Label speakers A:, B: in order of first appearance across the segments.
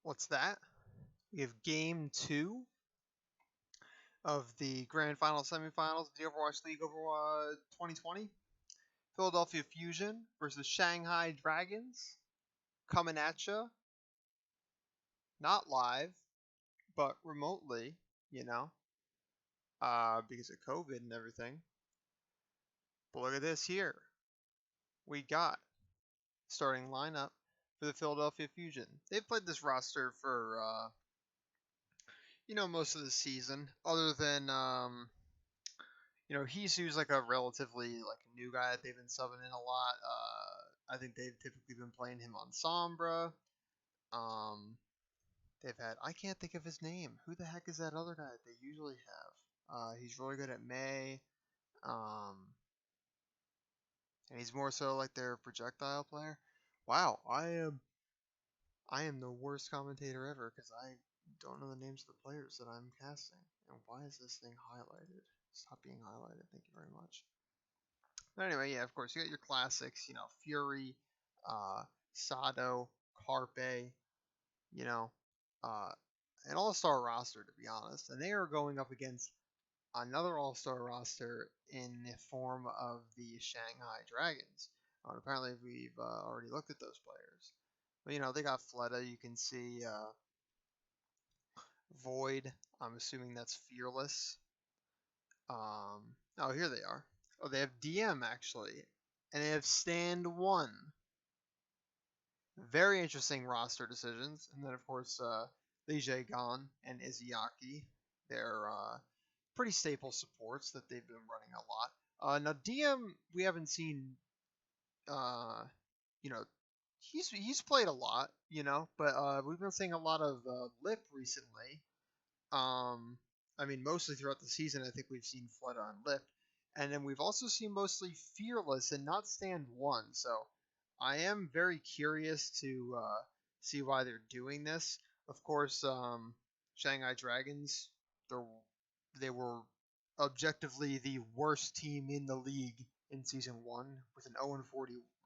A: What's that? We have game two of the grand final semifinals of the Overwatch League Overwatch 2020. Philadelphia Fusion versus Shanghai Dragons. Coming at you. Not live, but remotely, you know, because of COVID and everything. But look at this here. We got starting lineup for the Philadelphia Fusion. They've played this roster for, most of the season, other than Hisu's like a relatively like new guy that they've been subbing in a lot. I think they've typically been playing him on Sombra. Um, they've had I can't think of his name. Who the heck is that other guy that they usually have? He's really good at May. Um, and he's more so like their projectile player. Wow, I am the worst commentator ever because I don't know the names of the players that I'm casting. And why is this thing highlighted? Stop being highlighted. Thank you very much. But anyway, yeah, of course, you got your classics, Fury, uh, Sado, Carpe, you know, uh, an all-star roster, to be honest. And they are going up against another all-star roster in the form of the Shanghai Dragons. Apparently, we've already looked at those players. But, they got Fleta. You can see Void. I'm assuming that's Fearless. Oh, here they are. Oh, they have DM, actually. And they have Stand 1. Very interesting roster decisions. And then, of course, Lee Jae-gon and Izayaki. They're pretty staple supports that they've been running a lot. Now, DM, we haven't seen, uh, you know, he's played a lot, but we've been seeing a lot of Lip recently. I mean, mostly throughout the season, I think we've seen Flood on Lip. And then we've also seen mostly Fearless and not Stand 1. So I am very curious to see why they're doing this. Of course, Shanghai Dragons, they're, they were objectively the worst team in the league in Season 1 with an 0-40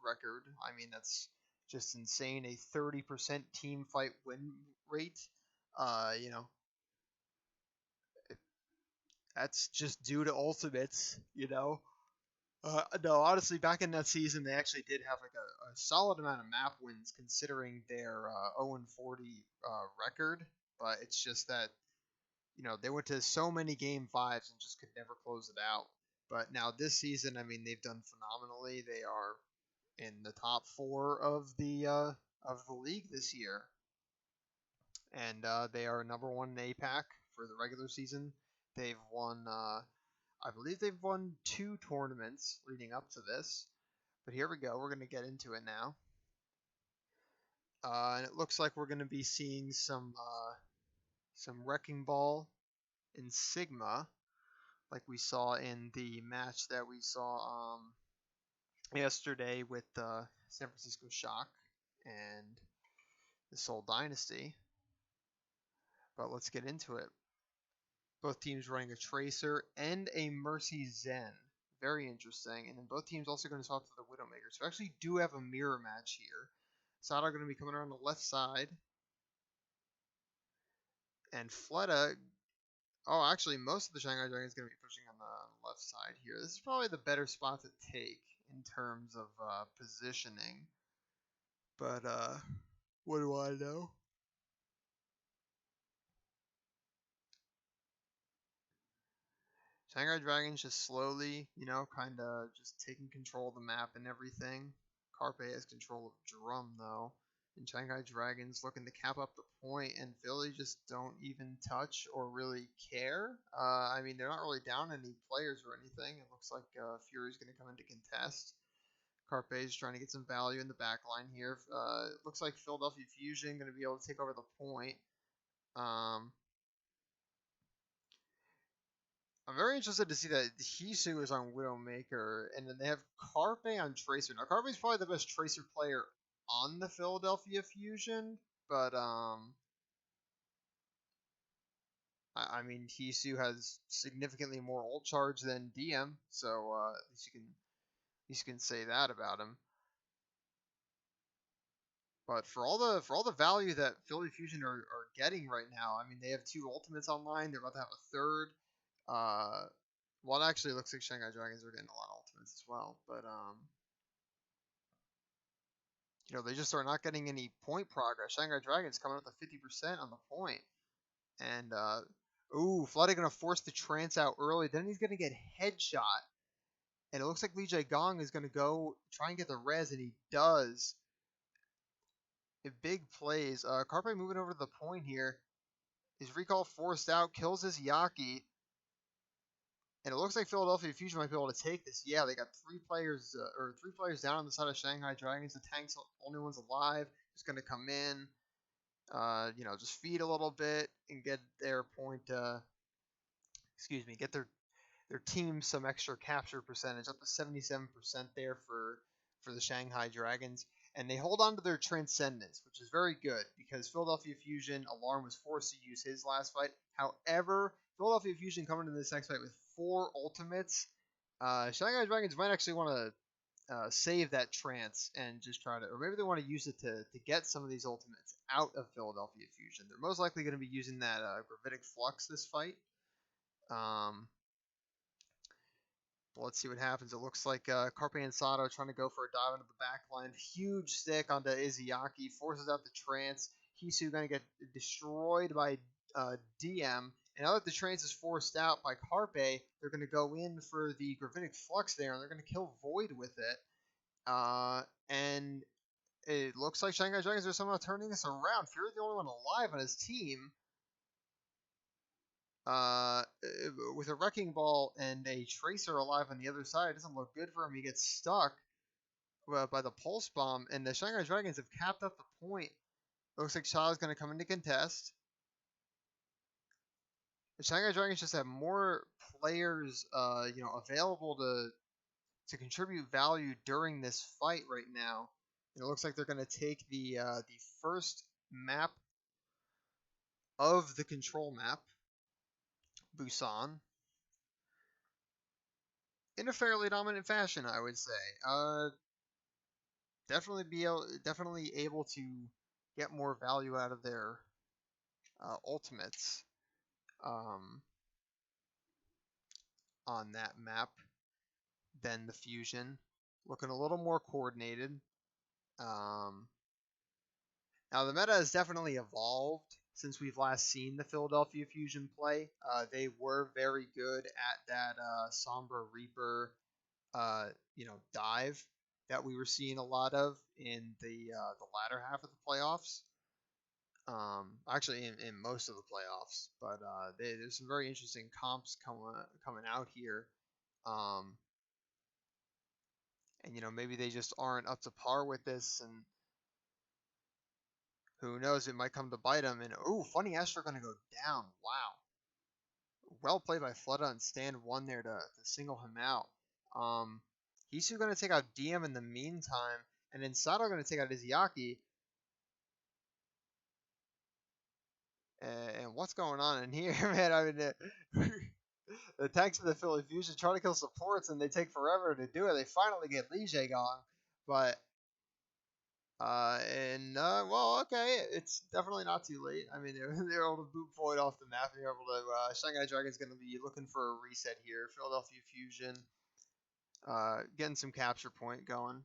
A: record. I mean, that's just insane. A 30% team fight win rate. Uh, you know, that's just due to ultimates. No, honestly, back in that season, they actually did have like a solid amount of map wins considering their 0-40 record. But it's just that they went to so many game fives and just could never close it out. But now this season, I mean, they've done phenomenally. They are in the top four of the league this year, and they are number one in APAC for the regular season. They've won I believe they've won two tournaments leading up to this. But here we go. We're going to get into it now. And it looks like we're going to be seeing some Wrecking Ball in Sigma, like we saw in the match that we saw yesterday with San Francisco Shock and the Seoul Dynasty. But let's get into it. Both teams running a Tracer and a Mercy Zen. Very interesting. And then both teams also going to swap to the Widowmaker. So we actually do have a mirror match here. Sada going to be coming around the left side. And Fleta. Oh, actually, most of the Shanghai Dragon is going to be pushing on the left side here. This is probably the better spot to take in terms of positioning. But what do I know? Shanghai Dragons just slowly, kind of just taking control of the map and everything. Carpe has control of Drum, though. And Shanghai Dragons looking to cap up the point, and Philly just don't even touch or really care. I mean, they're not really down any players or anything. It looks like Fury's going to come in to contest. Carpe's trying to get some value in the back line here. It looks like Philadelphia Fusion going to be able to take over the point. I'm very interested to see that Hisu is on Widowmaker, and then they have Carpe on Tracer. Now, Carpe is probably the best Tracer player on the Philadelphia Fusion, but I mean, Hisu has significantly more ult charge than DM, so at least you can say that about him. But for all the value that Philly Fusion are getting right now, I mean they have two ultimates online. They're about to have a third. Uh, well, it actually looks like Shanghai Dragons are getting a lot of ultimates as well. But they just are not getting any point progress. Shanghai Dragons coming up to 50% on the point, and Flooded gonna force the trance out early. Then he's gonna get headshot, and it looks like Lee Jae Gong is gonna go try and get the res, and he does. Big plays. Carpe moving over to the point here. His recall forced out, kills his Yaki, and it looks like Philadelphia Fusion might be able to take this. Yeah, they got three players down on the side of Shanghai Dragons. The tank's the only one's alive. Just gonna come in, just feed a little bit and get their point. Get their team some extra capture percentage, up to 77% there for the Shanghai Dragons. And they hold on to their Transcendence, which is very good because Philadelphia Fusion, Alarm was forced to use his last fight. However, Philadelphia Fusion coming into this next fight with 4 ultimates. Shanghai Dragons might actually want to save that trance and just try to, or maybe they want to use it to get some of these ultimates out of Philadelphia Fusion. They're most likely going to be using that Gravitic Flux this fight. Let's see what happens. It looks like Carpe and Sato trying to go for a dive into the back line. Huge stick onto Izayaki. Forces out the trance. Hisu going to get destroyed by DM. And now that the trance is forced out by Carpe, they're going to go in for the Gravitic Flux there, and they're going to kill Void with it. And it looks like Shanghai Dragons are somehow turning this around. Fury's the only one alive on his team. With a Wrecking Ball and a Tracer alive on the other side, it doesn't look good for him. He gets stuck by the Pulse Bomb, and the Shanghai Dragons have capped up the point. Looks like Shaw's going to come into contest. The Shanghai Dragons just have more players, available to contribute value during this fight right now. And it looks like they're going to take the first map of the control map, Busan, in a fairly dominant fashion, I would say. Definitely able to get more value out of their ultimates on that map than the Fusion. Looking a little more coordinated. Now the meta has definitely evolved since we've last seen the Philadelphia Fusion play. They were very good at that Sombra Reaper, dive that we were seeing a lot of in the latter half of the playoffs. Actually, in most of the playoffs, but there's some very interesting comps coming out here. And maybe they just aren't up to par with this, and who knows, it might come to bite them. And Funny Astro gonna go down. Wow, well played by Flood on stand 1 there to single him out. Hisu gonna take out DM in the meantime, and then Sato gonna take out Izayaki. And what's going on in here, man? I mean, the tanks of the Philly Fusion try to kill supports, and they take forever to do it. They finally get Lee Jae Gong, but okay, it's definitely not too late. I mean, they're able to boot Void off the map. They're able to. Shanghai Dragon's going to be looking for a reset here. Philadelphia Fusion, getting some capture point going.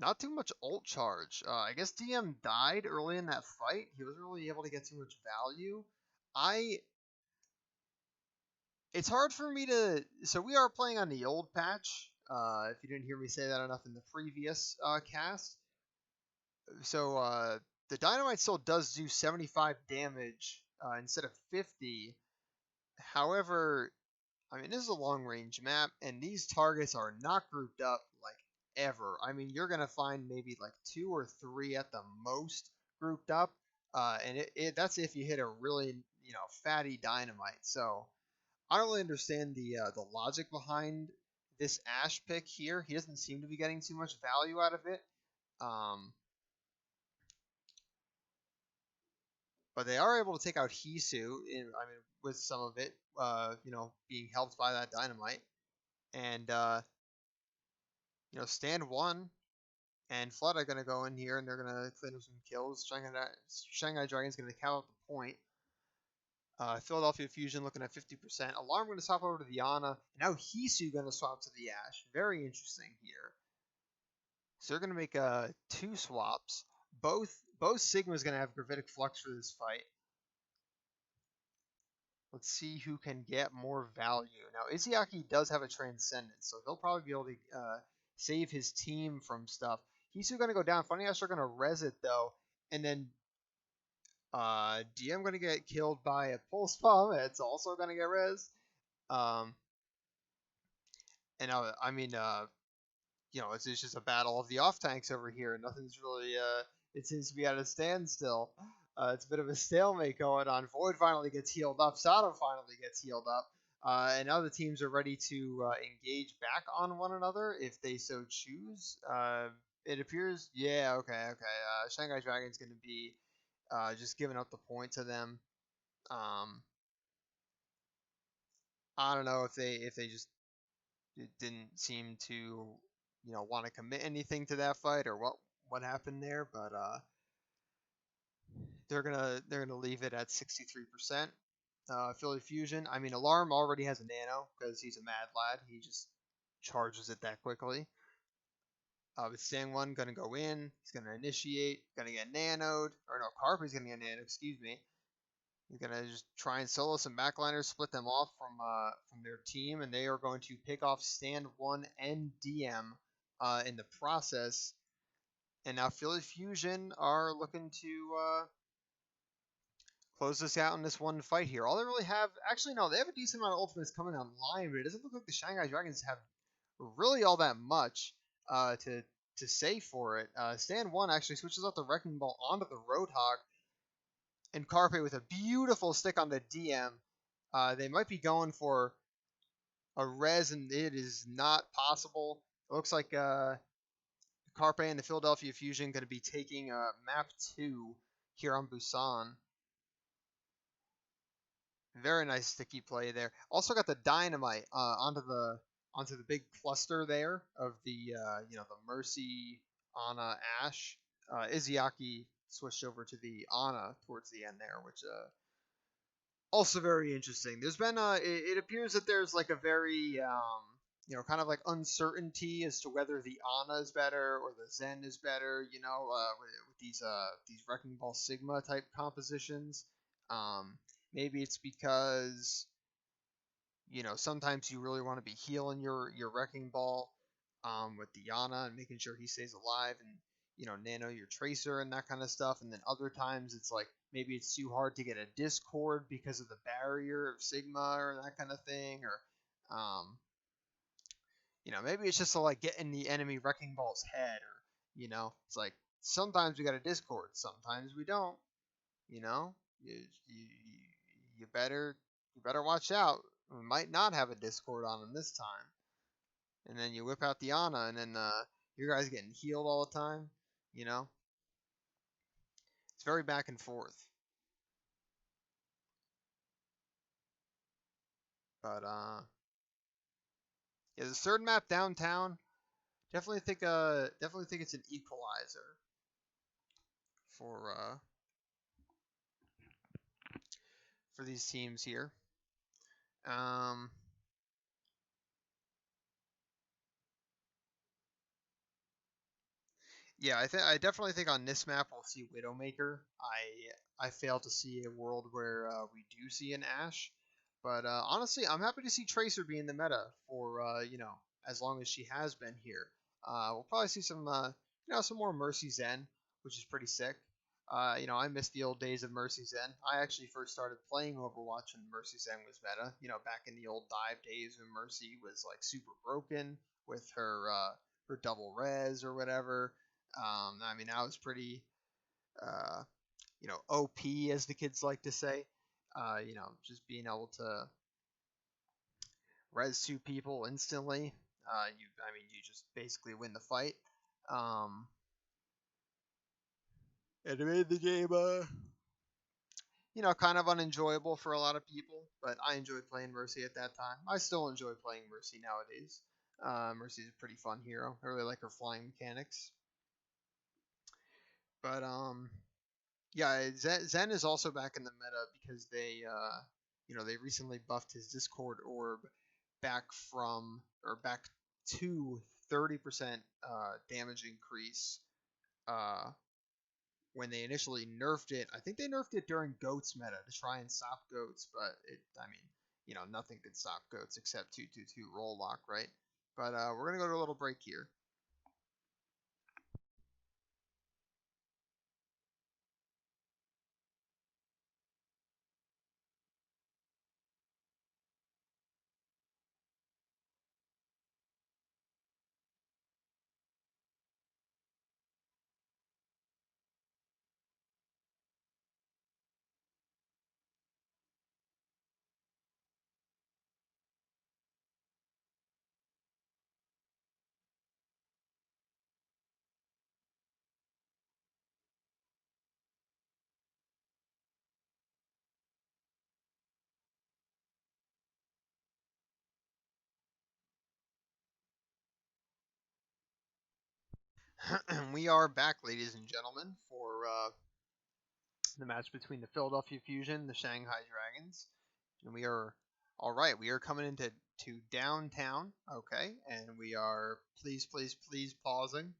A: Not too much ult charge. I guess DM died early in that fight. He wasn't really able to get too much value. It's hard for me to. So we are playing on the old patch. If you didn't hear me say that enough in the previous cast. So the Dynamite still does do 75 damage instead of 50. However, I mean, this is a long range map, and these targets are not grouped up like ever. I mean, you're going to find maybe like 2 or 3 at the most grouped up. And that's if you hit a really, fatty Dynamite. So I don't really understand the logic behind this Ash pick here. He doesn't seem to be getting too much value out of it. But they are able to take out Hisu, with some of it, being helped by that Dynamite. And, stand 1, And Flood are going to go in here and they're going to clean up some kills. Shanghai Dragon's going to count up the point. Philadelphia Fusion looking at 50%. Alarm going to swap over to the Ana. And now Hisu going to swap to the Ash. Very interesting here. So they're going to make two swaps. Both Sigma's going to have Gravitic Flux for this fight. Let's see who can get more value. Now, Izayaki does have a Transcendence, so he'll probably be able to save his team from stuff. Hisu going to go down. Funny Ash are going to res it, though. And then DM going to get killed by a Pulse Bomb. It's also going to get res. Um, and I mean, it's just a battle of the off tanks over here. Nothing's really, it seems to be at a standstill. It's a bit of a stalemate going on. Void finally gets healed up. Sato finally gets healed up. And now the teams are ready to engage back on one another if they so choose. It appears, yeah, okay. Shanghai Dragon's going to be just giving up the point to them. I don't know if they just didn't seem to want to commit anything to that fight or what happened there, but they're gonna leave it at 63%. Philly Fusion. I mean, Alarm already has a nano because he's a mad lad. He just charges it that quickly. With Sang1 gonna go in. He's gonna initiate. Gonna get nanoed. Or no, Carpy's gonna get nanoed. Excuse me. He's gonna just try and solo some backliners, split them off from their team, and they are going to pick off Stand 1 and DM in the process. And now Philly Fusion are looking to close this out in this one fight here. All they really have, actually no, they have a decent amount of ultimates coming online, but it doesn't look like the Shanghai Dragons have really all that much to say for it. Stand 1 actually switches out the Wrecking Ball onto the Roadhog, and Carpe with a beautiful stick on the DM. They might be going for a res, and it is not possible. It looks like Carpe and the Philadelphia Fusion going to be taking map 2 here on Busan. Very nice sticky play there. Also got the dynamite onto the big cluster there of the the Mercy Ana Ash. Izayaki switched over to the Ana towards the end there, which also very interesting. There's been it appears that there's like a very kind of like uncertainty as to whether the Ana is better or the Zen is better. With these Wrecking Ball Sigma type compositions. Maybe it's because sometimes you really want to be healing your Wrecking Ball with the Yana and making sure he stays alive, and nano your Tracer and that kind of stuff. And then other times it's like maybe it's too hard to get a Discord because of the barrier of Sigma or that kind of thing, or maybe it's just to like get in the enemy Wrecking Ball's head, or it's like sometimes we got a Discord, sometimes we don't. You know, you better watch out. We might not have a Discord on him this time. And then you whip out the Ana, and then your guy's getting healed all the time. It's very back and forth. But yeah, the third map downtown. Definitely think it's an equalizer for these teams here. Yeah, I definitely think on this map we'll see Widowmaker. I fail to see a world where we do see an Ashe, but honestly, I'm happy to see Tracer be in the meta for as long as she has been here. We'll probably see some some more Mercy Zen, which is pretty sick. I miss the old days of Mercy Zen. I actually first started playing Overwatch when Mercy Zen was meta. Back in the old dive days when Mercy was like super broken with her double res or whatever. I mean, that was pretty, uh, OP as the kids like to say. Just being able to res two people instantly. You just basically win the fight. And it made the game, kind of unenjoyable for a lot of people. But I enjoyed playing Mercy at that time. I still enjoy playing Mercy nowadays. Mercy's a pretty fun hero. I really like her flying mechanics. But yeah, Zen is also back in the meta because they recently buffed his Discord orb back from or back to 30% damage increase uh when they initially nerfed it. I think they nerfed it during Goats meta to try and stop Goats, but I mean, nothing could stop Goats except 222 roll lock, right? But we're gonna go to a little break here. We are back, ladies and gentlemen, for the match between the Philadelphia Fusion and the Shanghai Dragons. And we are all right. We are coming into downtown, okay, and we are please pausing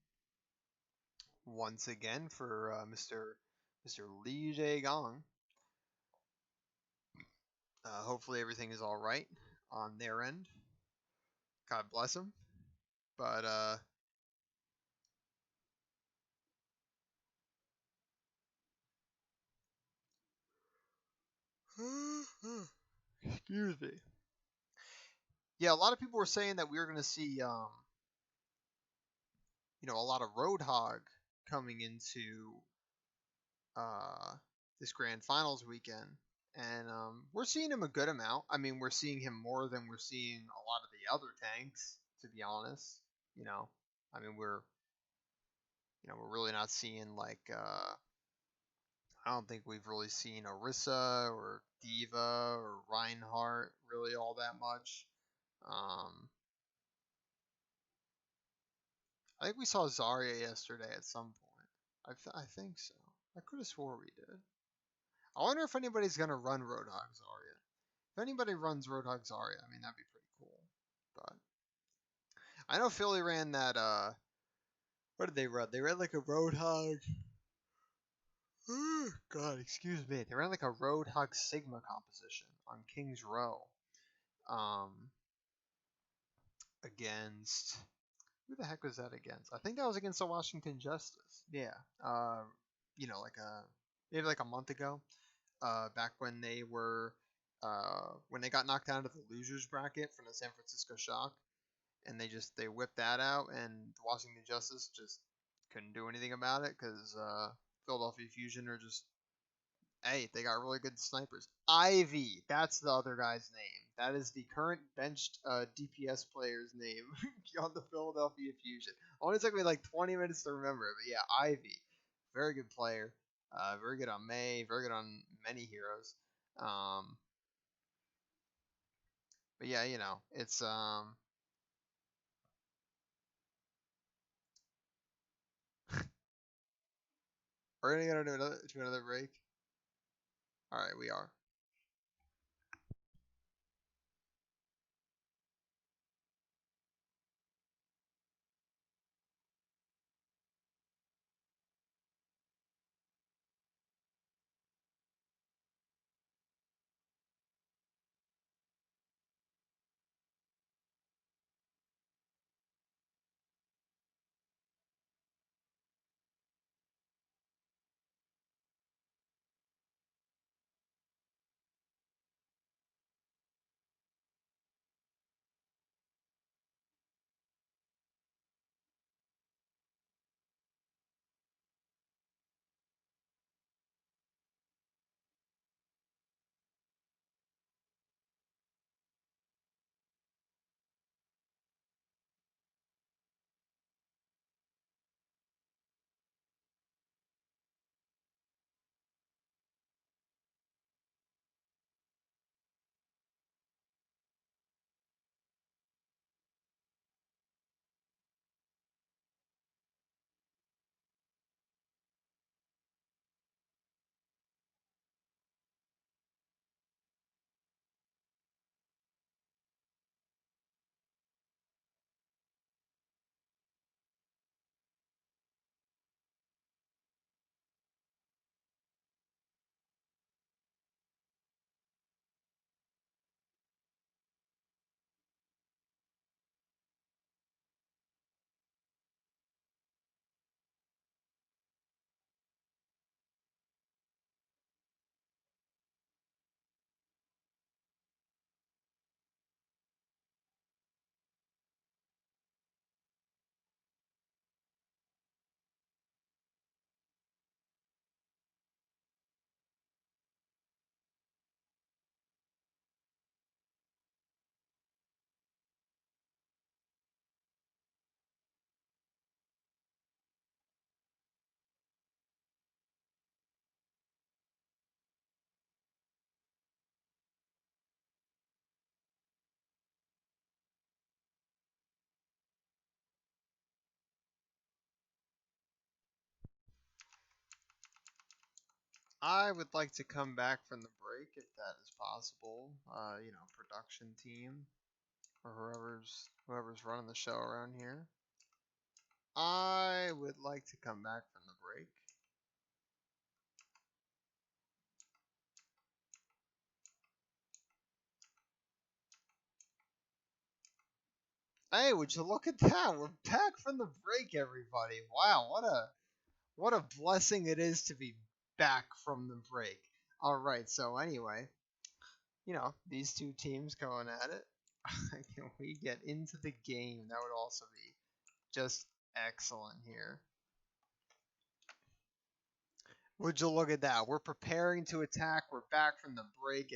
A: once again for Mr. Li Jaegong. Hopefully everything is all right on their end. God bless him. But excuse me. Yeah, a lot of people were saying that we were going to see a lot of Roadhog coming into uh, this grand finals weekend, and we're seeing him a good amount. I mean, we're seeing him more than we're seeing a lot of the other tanks, to be honest. You know, I mean, we're really not seeing like I don't think we've really seen Orisa or Diva or Reinhardt really all that much. Um, I think we saw Zarya yesterday at some point. I think so. I could have swore we did. I wonder if anybody's gonna run Roadhog Zarya. If anybody runs Roadhog Zarya, I mean that'd be pretty cool. But I know Philly ran that. What did they run? They ran like a Roadhog. God, excuse me. They ran like a Roadhog Sigma composition on King's Row. Um, against who the heck was that against? I think that was against the Washington Justice. Yeah. Like maybe like a month ago. Back when they were when they got knocked out of the losers bracket from the San Francisco Shock, and they whipped that out, and the Washington Justice just couldn't do anything about it because Philadelphia Fusion are just hey, they got really good snipers. Ivy, that's the other guy's name. That is the current benched DPS player's name on the Philadelphia Fusion. Only took me like 20 minutes to remember it, but yeah, Ivy, very good player. Very good on May, very good on many heroes. Um, but yeah, it's we're gonna go to another break. All right, we are. I would like to come back from the break if that is possible. Production team or whoever's running the show around here. I would like to come back from the break. Hey, would you look at that? We're back from the break, everybody. Wow, what a blessing it is to be back from the break. All right, so anyway, these two teams going at it. Can we get into the game? That would also be just excellent here. Would you look at that? We're preparing to attack. We're back from the break.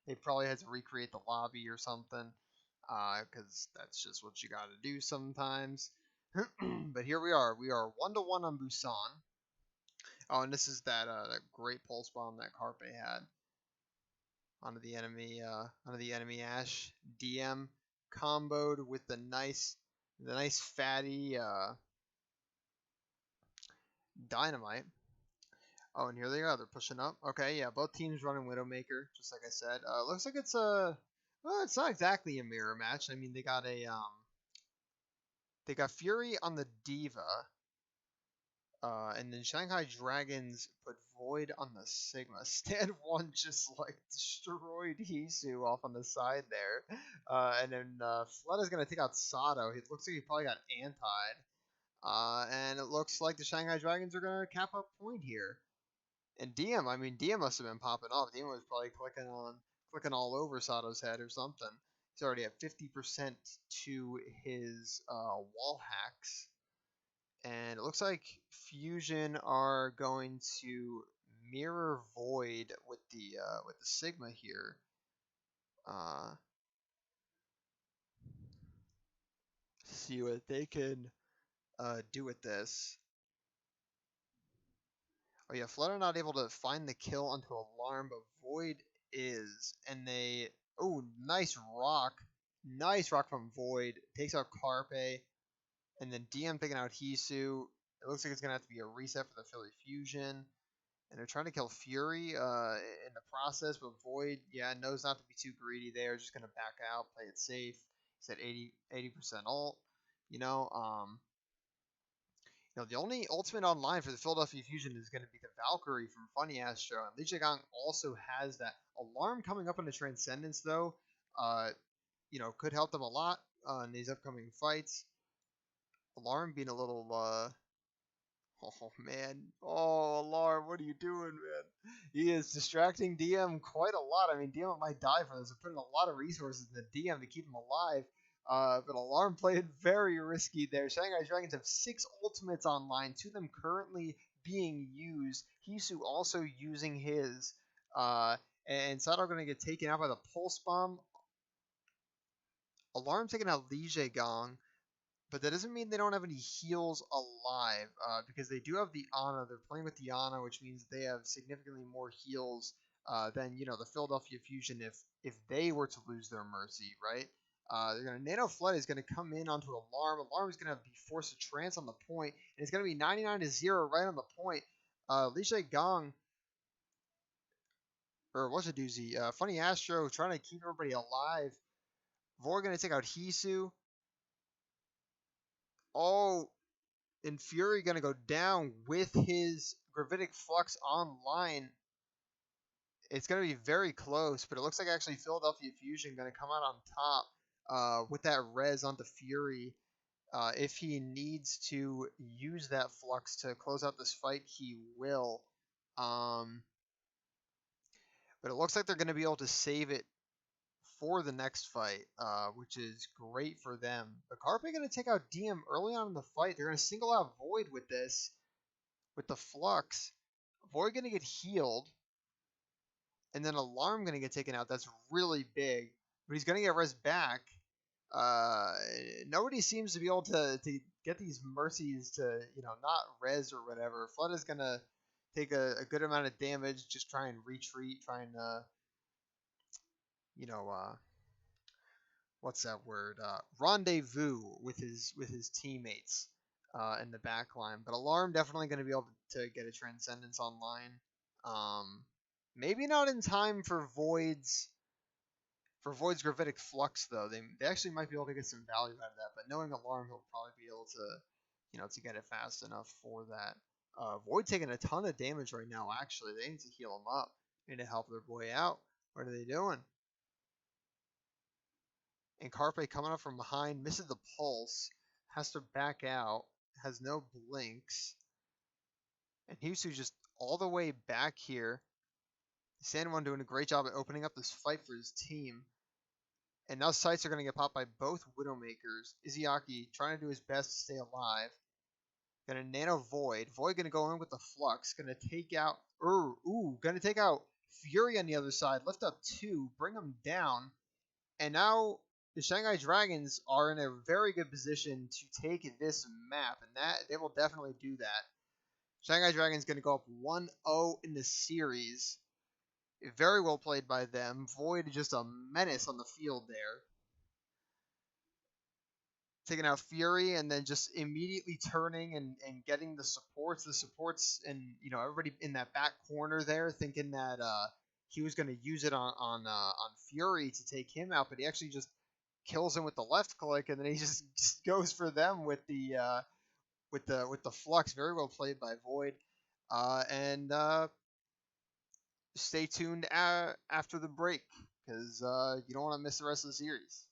A: They probably had to recreate the lobby or something, because that's just what you got to do sometimes. But here we are. We are 1-1 on Busan. Oh, and this is that great pulse bomb that Carpe had onto the enemy Ash. DM comboed with the nice fatty dynamite. Oh, and here they are. They're pushing up. Okay, yeah, both teams running Widowmaker, just like I said. Looks like well, it's not exactly a mirror match. I mean, they got Fury on the Diva, and then Shanghai Dragons put Void on the Sigma. Stand one just like destroyed Hisu off on the side there, and then Fleta's gonna take out Sato. It looks like he probably got antied, and it looks like the Shanghai Dragons are gonna cap up point here. And DM, I mean, DM must have been popping off. DM was probably clicking all over Sato's head or something. He's already at 50% to his wall hacks, and it looks like Fusion are going to mirror Void with the Sigma here. Uh, See what they can do with this. Oh yeah, Flutter not able to find the kill onto Alarm, but Void is, and they nice rock from Void, takes out Carpe, and then DM taking out Hisu. It looks like it's gonna have to be a reset for the Philly Fusion, and they're trying to kill Fury in the process, but Void, yeah, knows not to be too greedy there, just gonna back out, play it safe. He's at 80% ult, you know. The only ultimate online for the Philadelphia Fusion is going to be the Valkyrie from Funny Astro, and Li Jiagang also has that. Alarm coming up into Transcendence, though, uh, could help them a lot in these upcoming fights. Alarm being a little, oh man, oh Alarm, what are you doing, man? He is distracting DM quite a lot. I mean, DM might die for this. They're putting a lot of resources in the DM to keep him alive. But Alarm played very risky there. Shanghai Dragons have 6 ultimates online, 2 of them currently being used. Hisu also using his. And Sato going to get taken out by the Pulse Bomb. Alarm taking out Li Gong, but that doesn't mean they don't have any heals alive, because they do have the Ana. They're playing with the Ana, which means they have significantly more heals than the Philadelphia Fusion if they were to lose their Mercy, right? They're gonna Nano Flood is gonna come in onto Alarm. Alarm is gonna be forced to trance on the point, and it's gonna be 99-0 right on the point. Li Gong, or what's a doozy? Funny Astro trying to keep everybody alive. Vor gonna take out Hisu. Oh, and Fury gonna go down with his Gravitic Flux online. It's gonna be very close, but it looks like actually Philadelphia Fusion gonna come out on top with that res onto Fury. If he needs to use that flux to close out this fight, he will. But it looks like they're going to be able to save it for the next fight, which is great for them. But Carpe going to take out DM early on in the fight. They're going to single out Void with this, with the flux. Void going to get healed, and then Alarm going to get taken out. That's really big, but he's going to get res back. Uh, Nobody seems to be able to get these mercies to not res or whatever. Flood is gonna take a good amount of damage, just try and retreat, try and you know what's that word? Rendezvous with his teammates in the back line. But Alarm definitely going to be able to get a Transcendence online. Um, maybe not in time for Void's gravitic flux though. They actually might be able to get some value out of that, but knowing Alarm, he'll probably be able to, to get it fast enough for that. Void taking a ton of damage right now. Actually, they need to heal him up. They need to help their boy out. What are they doing? And Carpe coming up from behind, misses the pulse, has to back out, has no blinks, and Hisu just all the way back here. Sanwan doing a great job at opening up this fight for his team. And now sights are going to get popped by both Widowmakers. Izayaki trying to do his best to stay alive. Gonna nano Void. Void gonna go in with the Flux. Gonna take out. Gonna take out Fury on the other side. Lift up two. Bring him down. And now the Shanghai Dragons are in a very good position to take this map. And that they will definitely do that. Shanghai Dragons gonna go up 1-0 in the series. Very well played by them. Void just a menace on the field there. Taking out Fury and then just immediately turning and getting the supports. The supports and everybody in that back corner there thinking that he was going to use it on Fury to take him out, but he actually just kills him with the left click and then he just goes for them with the flux. Very well played by Void. And stay tuned after the break because you don't want to miss the rest of the series.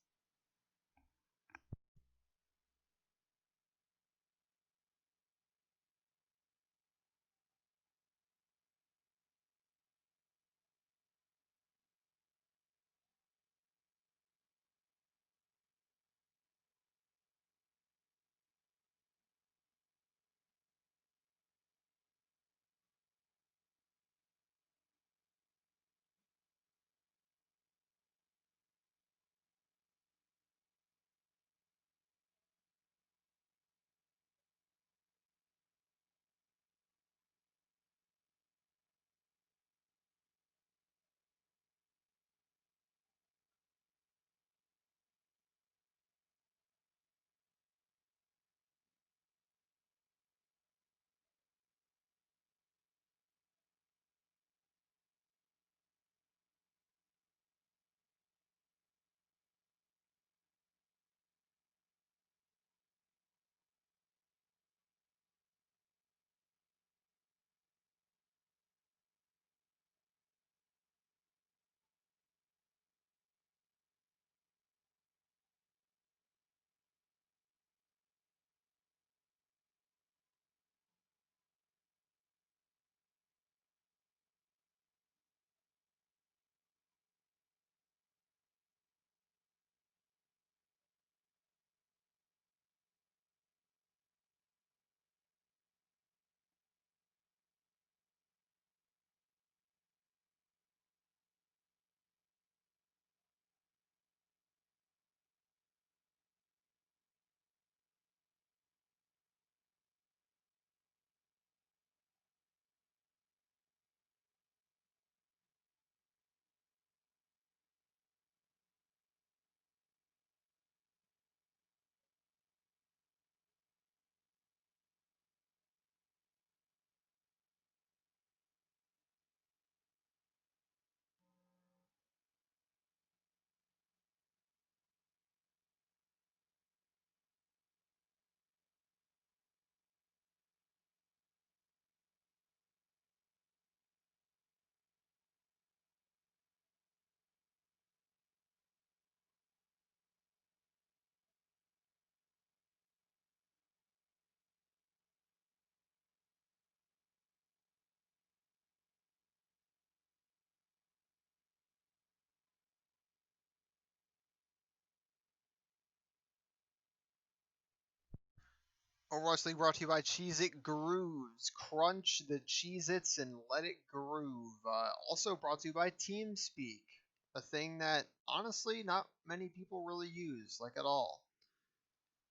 A: Overwatch League brought to you by Cheez It Grooves. Crunch the Cheez Its and let it groove. Also brought to you by TeamSpeak, a thing that honestly not many people really use, like at all.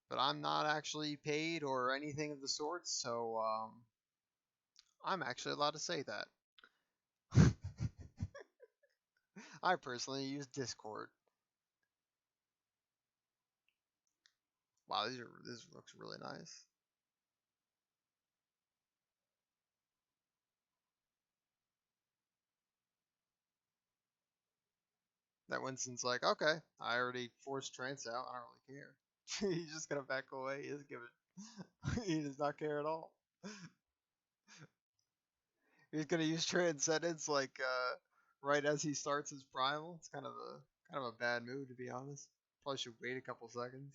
A: But I'm not actually paid or anything of the sort, so I'm actually allowed to say that. I personally use Discord. Wow, this looks really nice. That Winston's like, okay, I already forced Trance out. I don't really care. He's just gonna back away. He doesn't give it. He does not care at all. He's gonna use Transcendence like right as he starts his primal. It's kind of a bad move to be honest. Probably should wait a couple seconds.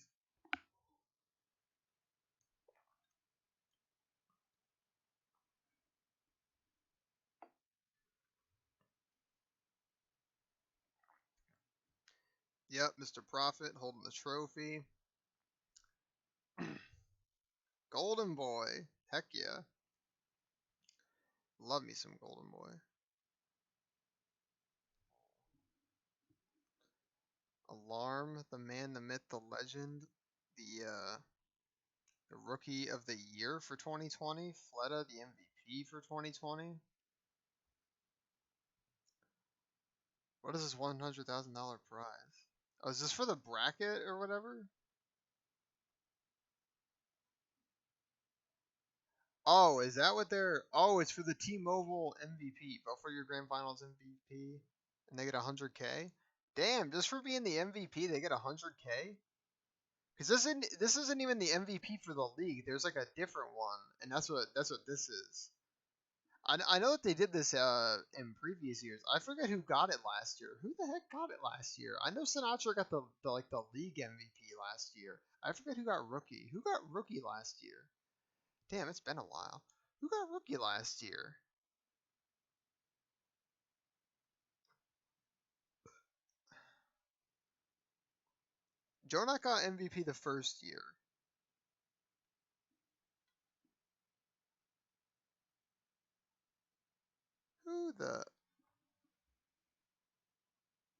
A: Yep, Mr. Prophet holding the trophy. Golden Boy. Heck yeah. Love me some Golden Boy. Alarm, the man, the myth, the legend, the rookie of the year for 2020. Fleta, the MVP for 2020. What is this $100,000 prize? Oh, is this for the bracket or whatever? Oh, is that what they're? Oh, it's for the T-Mobile MVP. Vote for your grand finals MVP, and they get 100K. Damn, just for being the MVP, they get 100K. Because this isn't even the MVP for the league. There's like a different one, and that's what this is. I know that they did this in previous years. I forget who got it last year. Who the heck got it last year? I know Sinatra got the league MVP last year. I forget who got rookie. Who got rookie last year? Damn, it's been a while. Who got rookie last year? Jonak got MVP the first year. Who the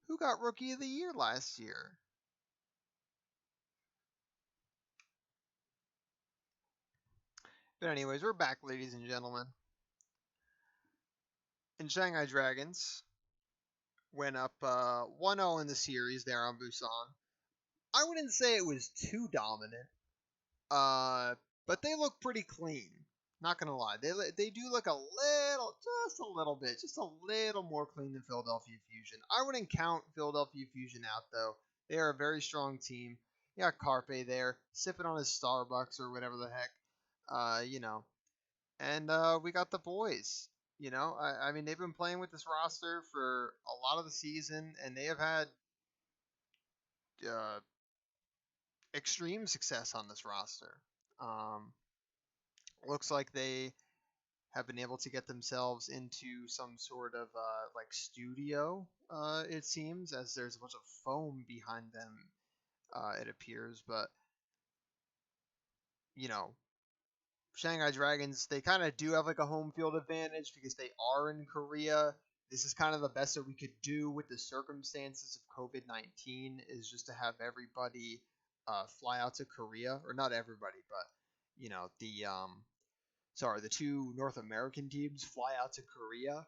A: who got rookie of the year last year? But anyways, we're back, ladies and gentlemen. And Shanghai Dragons went up 1-0 in the series there on Busan. I wouldn't say it was too dominant, uh, but they look pretty clean. Not gonna lie, they do look just a little bit, just a little more clean than Philadelphia Fusion. I wouldn't count Philadelphia Fusion out though. They are a very strong team. You got Carpe there, sipping on his Starbucks or whatever the heck, you know. And we got the boys. I mean, they've been playing with this roster for a lot of the season, and they have had uh, extreme success on this roster. Um, Looks like they have been able to get themselves into some sort of like studio. It seems as there's a bunch of foam behind them. It appears, but you know, Shanghai Dragons, they kind of do have like a home field advantage because they are in Korea. This is kind of the best that we could do with the circumstances of COVID-19 is just to have everybody fly out to Korea, or not everybody, but the two North American teams fly out to Korea.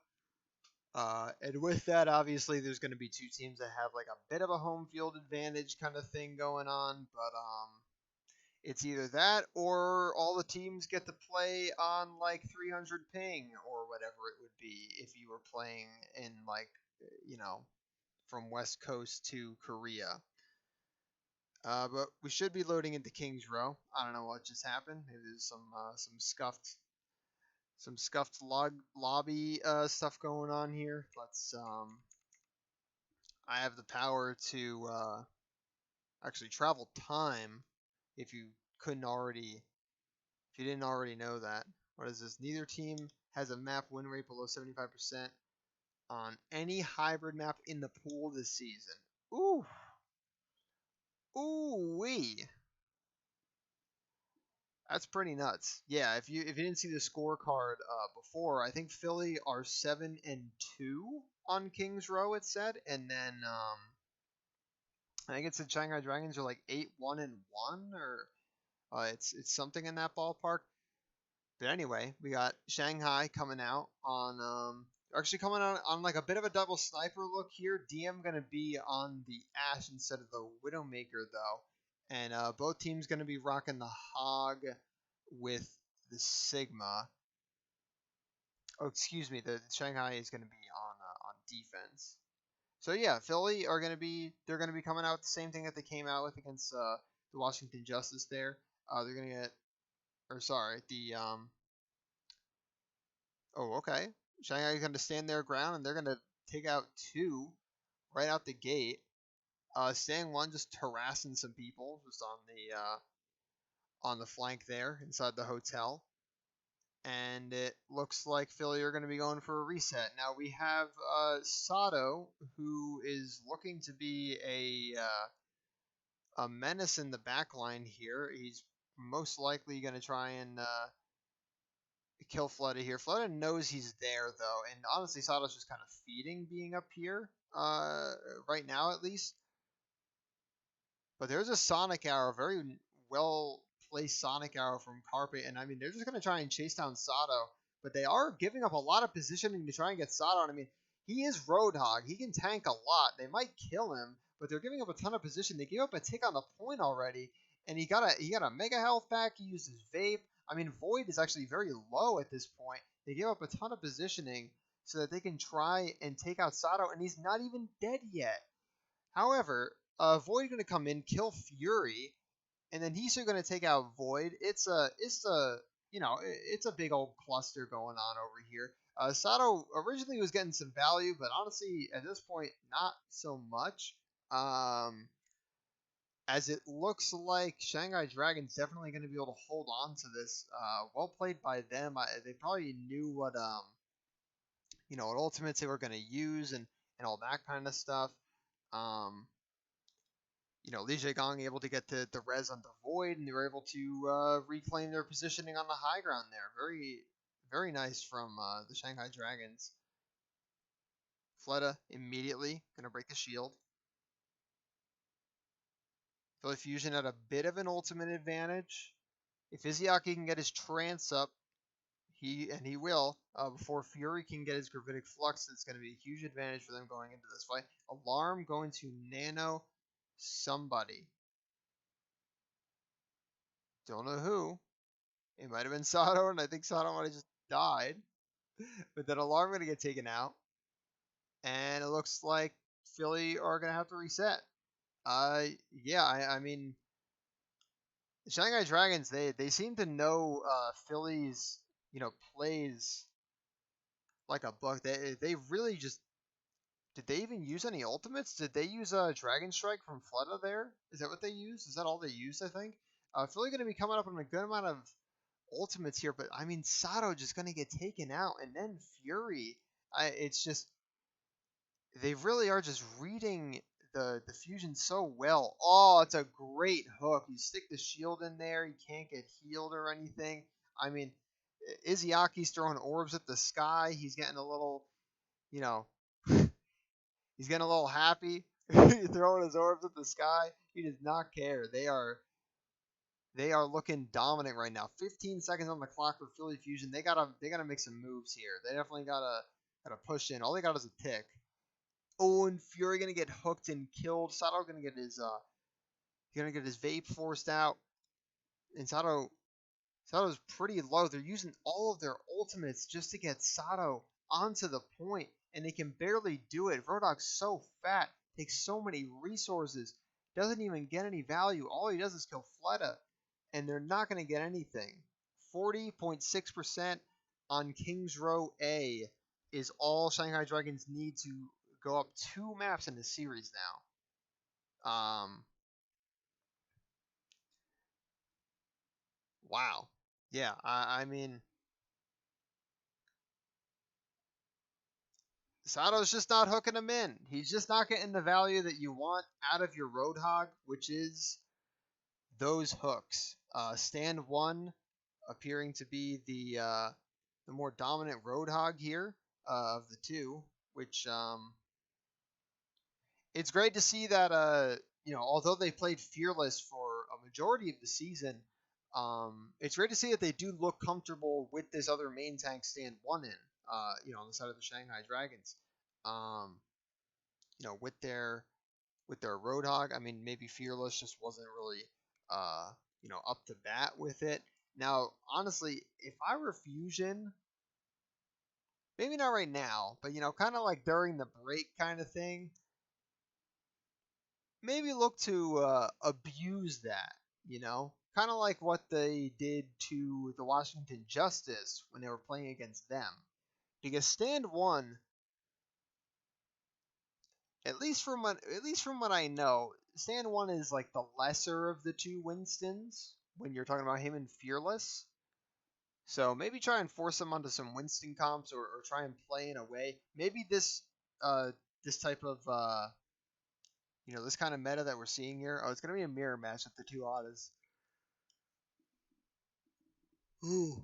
A: And with that, obviously, there's going to be two teams that have like a bit of a home field advantage kind of thing going on, but it's either that or all the teams get to play on like 300 ping or whatever it would be if you were playing in like you know from West Coast to Korea. But we should be loading into Kings Row. I don't know what just happened. Maybe there's some scuffed lobby stuff going on here. Let's I have the power to actually travel time if you couldn't already if you didn't already know that. What is this? Neither team has a map win rate below 75% on any hybrid map in the pool this season. Ooh. Ooh wee. That's pretty nuts. Yeah, if you didn't see the scorecard before, I think Philly are 7-2 on Kings Row. It said, and then I think it said Shanghai Dragons are like 8-1-1, or it's something in that ballpark. But anyway, we got Shanghai coming out on actually coming on like a bit of a double sniper look here. DM gonna be on the Ash instead of the Widowmaker though, and both teams gonna be rocking the Hog with the Sigma. Oh, excuse me, the Shanghai is gonna be on defense. So yeah, Philly are gonna be coming out with the same thing that they came out with against the Washington Justice. There, they're gonna get, or sorry, the oh, okay, Shanghai's gonna stand their ground and they're gonna take out two right out the gate. Staying one just harassing some people just on the flank there inside the hotel. And it looks like Philly are going to be going for a reset. Now we have Sato, who is looking to be a menace in the back line here. He's most likely going to try and kill Fleta here. Fleta knows he's there though, and honestly, Sato's just kind of feeding being up here right now at least. But there's a Sonic Arrow, very well placed Sonic Arrow from Carpet, and I mean they're just gonna try and chase down Sato, but they are giving up a lot of positioning to try and get Sato. And I mean he is Roadhog, he can tank a lot. They might kill him, but they're giving up a ton of position. They gave up a tick on the point already, and he got a mega health back. He used his vape. I mean Void is actually very low at this point. They give up a ton of positioning so that they can try and take out Sato, and he's not even dead yet. However, Void going to come in, kill Fury, and then he's going to take out Void. It's a big old cluster going on over here. Sato originally was getting some value, but honestly, at this point, not so much. As it looks like Shanghai Dragon's definitely going to be able to hold on to this. Well played by them. They probably knew what ultimates they were going to use and all that kind of stuff. Um, Li Gong able to get the res on the Void, and they were able to reclaim their positioning on the high ground there. Very, very nice from the Shanghai Dragons. Fleta immediately going to break the shield. Philly Fusion had a bit of an ultimate advantage. If Izzyaki can get his trance up, he will, before Fury can get his Gravitic Flux, it's going to be a huge advantage for them going into this fight. Alarm going to nano somebody. Don't know who. It might have been Sato, and I think Sato might have just died. But that alarm going to get taken out, and it looks like Philly are going to have to reset. Yeah, I mean, the Shanghai Dragons, they seem to know Philly's plays like a book. They really just did they even use any ultimates? Did they use a Dragon Strike from Fleta there? Is that what they used? Is that all they used? I think. Philly going to be coming up on a good amount of ultimates here, but I mean Sato just gonna get taken out, and then Fury. It's just they really are just reading the fusion so well. Oh, it's a great hook. You stick the shield in there, you can't get healed or anything. I mean, Izyaki's throwing orbs at the sky. He's getting a little, you know, he's getting a little happy. He's throwing his orbs at the sky. He does not care. They are looking dominant right now. 15 seconds on the clock for Philly Fusion. They gotta make some moves here. They definitely gotta push in. All they got is a tick. Oh, and Fury gonna get hooked and killed. Sato gonna get his vape forced out. And Sato's pretty low. They're using all of their ultimates just to get Sato onto the point, and they can barely do it. Rodog's so fat, takes so many resources, doesn't even get any value. All he does is kill Fleta, and they're not going to get anything. 40.6% on King's Row A is all Shanghai Dragons need to go up 2 maps in the series now. Wow. Yeah, I mean, Sato's just not hooking him in. He's just not getting the value that you want out of your Roadhog, which is those hooks. Stand 1 appearing to be the more dominant Roadhog here of the two, which it's great to see that although they played fearless for a majority of the season, it's great to see that they do look comfortable with this other main tank stand 1 in on the side of the Shanghai Dragons. Um, with their Roadhog, I mean maybe fearless just wasn't really up to bat with it. Now, honestly, if I were Fusion, maybe not right now, but kind of like during the break kind of thing, maybe look to abuse that, you know? Kind of like what they did to the Washington Justice when they were playing against them. Because stand one, at least from what I know, stand one is like the lesser of the two Winstons when you're talking about him and Fearless. So maybe try and force him onto some Winston comps, or try and play in a way. Maybe uh this type of this kind of meta that we're seeing here. Oh, it's gonna be a mirror match with the two autos. Ooh.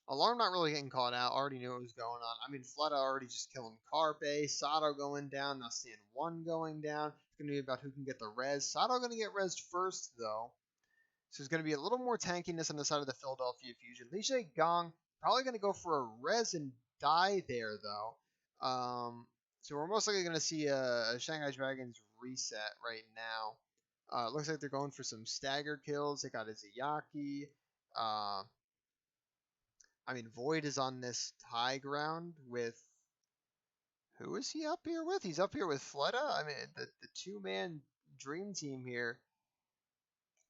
A: Alarm not really getting caught out. Already knew what was going on. I mean, Fleta already just killing Carpe. Sato going down. Now stand one going down. It's going to be about who can get the res. Sato going to get res first, though. So there's going to be a little more tankiness on the side of the Philadelphia Fusion. Li Gong probably going to go for a res and die there, though. So we're most likely going to see a Shanghai Dragons reset right now. Looks like they're going for some stagger kills. They got Izayaki. I mean, Void is on this high ground with. Who is he up here with? He's up here with Fleta. I mean, the two-man dream team here.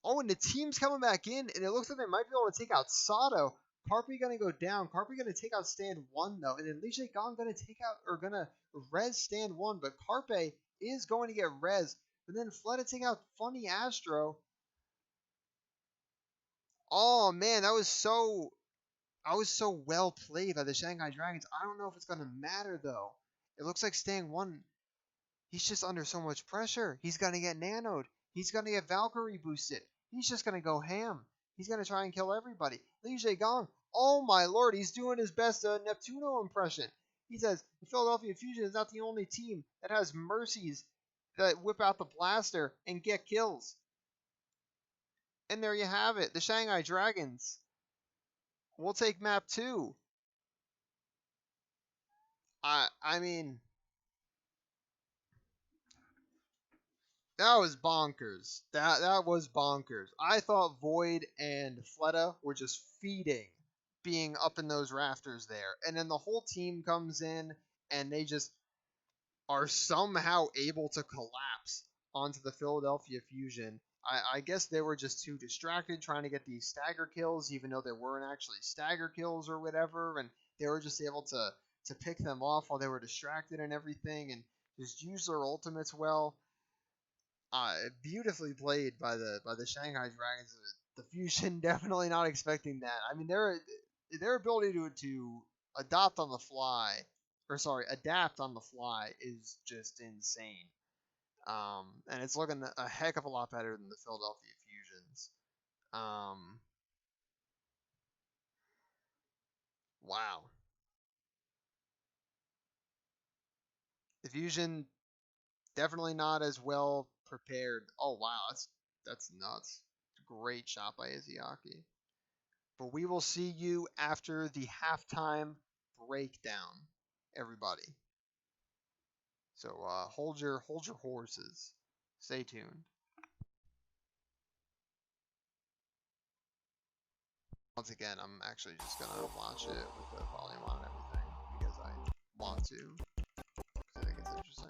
A: Oh, and the team's coming back in, and it looks like they might be able to take out Sato. Carpe gonna go down. Carpe gonna take out stand one though, and then Li Gong gonna take out or gonna res stand one, but Carpe is going to get res. But then Fleta take out Funny Astro. Oh man, I was so well played by the Shanghai Dragons. I don't know if it's going to matter, though. It looks like Stang 1, he's just under so much pressure. He's going to get nanoed. He's going to get Valkyrie boosted. He's just going to go ham. He's going to try and kill everybody. Li Gong, oh my lord, he's doing his best Neptuno impression. He says, the Philadelphia Fusion is not the only team that has mercies that whip out the blaster and get kills. And there you have it. The Shanghai Dragons. We'll take map 2. I mean, that was bonkers. That was bonkers. I thought Void and Fleta were just feeding being up in those rafters there. And then the whole team comes in and they just are somehow able to collapse onto the Philadelphia Fusion. I guess they were just too distracted trying to get these stagger kills, even though there weren't actually stagger kills or whatever, and they were just able to pick them off while they were distracted and everything, and just use their ultimates well. Beautifully played by the Shanghai Dragons. The Fusion definitely not expecting that. I mean, their ability to adapt on the fly, adapt on the fly is just insane. And it's looking a heck of a lot better than the Philadelphia Fusions. Wow. The Fusion definitely not as well prepared. Oh wow, that's nuts. Great shot by Izayaki. But we will see you after the halftime breakdown, everybody. So hold your horses. Stay tuned. Once again, I'm actually just gonna watch it with the volume on and everything because I want to. I think it's interesting.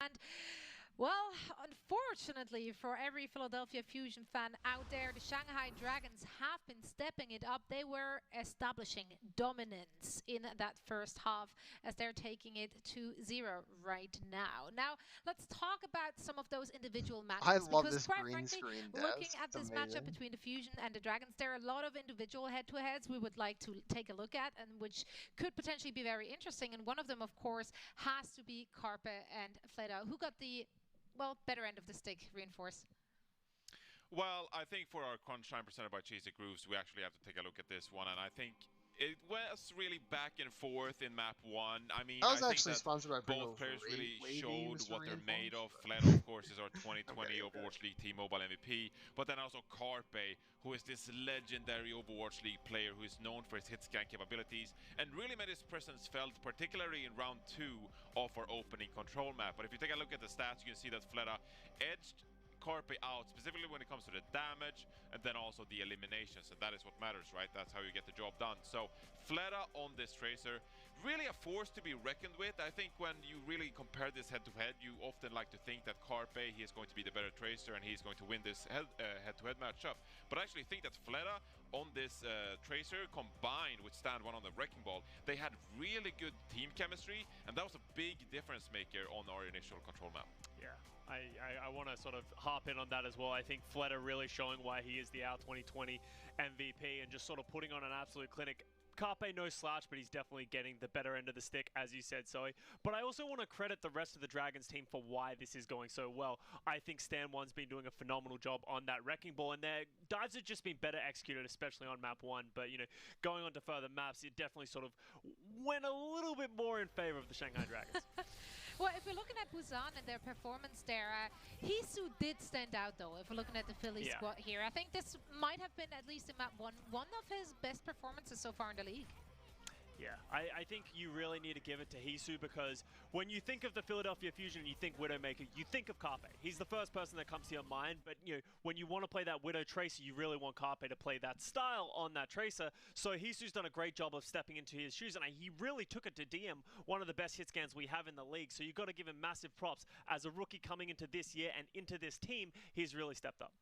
B: And well, unfortunately for every Philadelphia Fusion fan out there, the Shanghai Dragons have been stepping it up. They were establishing dominance in that first half as they're taking it to 0 right now. Now, let's talk about some of those individual
A: I
B: matchups
A: love
B: because
A: this
B: quite
A: green
B: frankly,
A: screen
B: looking
A: desk.
B: at
A: It's
B: this matchup
A: amazing.
B: between the Fusion and the Dragons, there are a lot of individual head-to-heads we would like to take a look at and which could potentially be very interesting. And one of them, of course, has to be Carpe and Fleta, who got the better end of the stick, reinforce.
C: Well, I think for our crunch time presented by Cheesy Grooves, we actually have to take a look at this one, and I think it was really back and forth in map 1. I mean,
A: That
C: I
A: was
C: think
A: actually
C: that
A: sponsored by
C: both players really showed
A: Mr.
C: what they're made of.
A: Reinforce.
C: Fleta, of course, is our 2020
A: Okay.
C: Overwatch League T-Mobile MVP, but then also Carpe, who is this legendary Overwatch League player who is known for his hit scan capabilities and really made his presence felt, particularly in round 2 of our opening control map. But if you take a look at the stats, you can see that Fleta edged Carpe out, specifically when it comes to the damage and then also the eliminations, and that is what matters, right? That's how you get the job done. So Fleta on this Tracer, really a force to be reckoned with. I think when you really compare this head-to-head, you often like to think that Carpe, he is going to be the better Tracer and he's going to win this head-to-head matchup. But I actually think that Fleta on this Tracer, combined with Stand 1 on the Wrecking Ball, they had really good team chemistry, and that was a big difference maker on our initial control map.
D: Yeah, I want to sort of harp in on that as well. I think Fleta really showing why he is the our 2020 MVP and just sort of putting on an absolute clinic. Carpe no slouch, but he's definitely getting the better end of the stick, as you said, Zoe. But I also want to credit the rest of the Dragons team for why this is going so well. I think Stan 1's been doing a phenomenal job on that Wrecking Ball, and their dives have just been better executed, especially on map 1. But, you know, going on to further maps, it definitely sort of went a little bit more in favor of the Shanghai Dragons.
B: Well, if we're looking at Busan and their performance there, Hisu did stand out, though, if we're looking at the Philly squad here. I think this might have been, at least in map 1, one of his best performances so far in the league.
D: Yeah, I think you really need to give it to Hisu, because when you think of the Philadelphia Fusion and you think Widowmaker, you think of Carpe. He's the first person that comes to your mind, but you know, when you want to play that Widow Tracer, you really want Carpe to play that style on that Tracer. So Hisu's done a great job of stepping into his shoes, and he really took it to DM, one of the best hit scans we have in the league. So you've got to give him massive props. As a rookie coming into this year and into this team, he's really stepped up.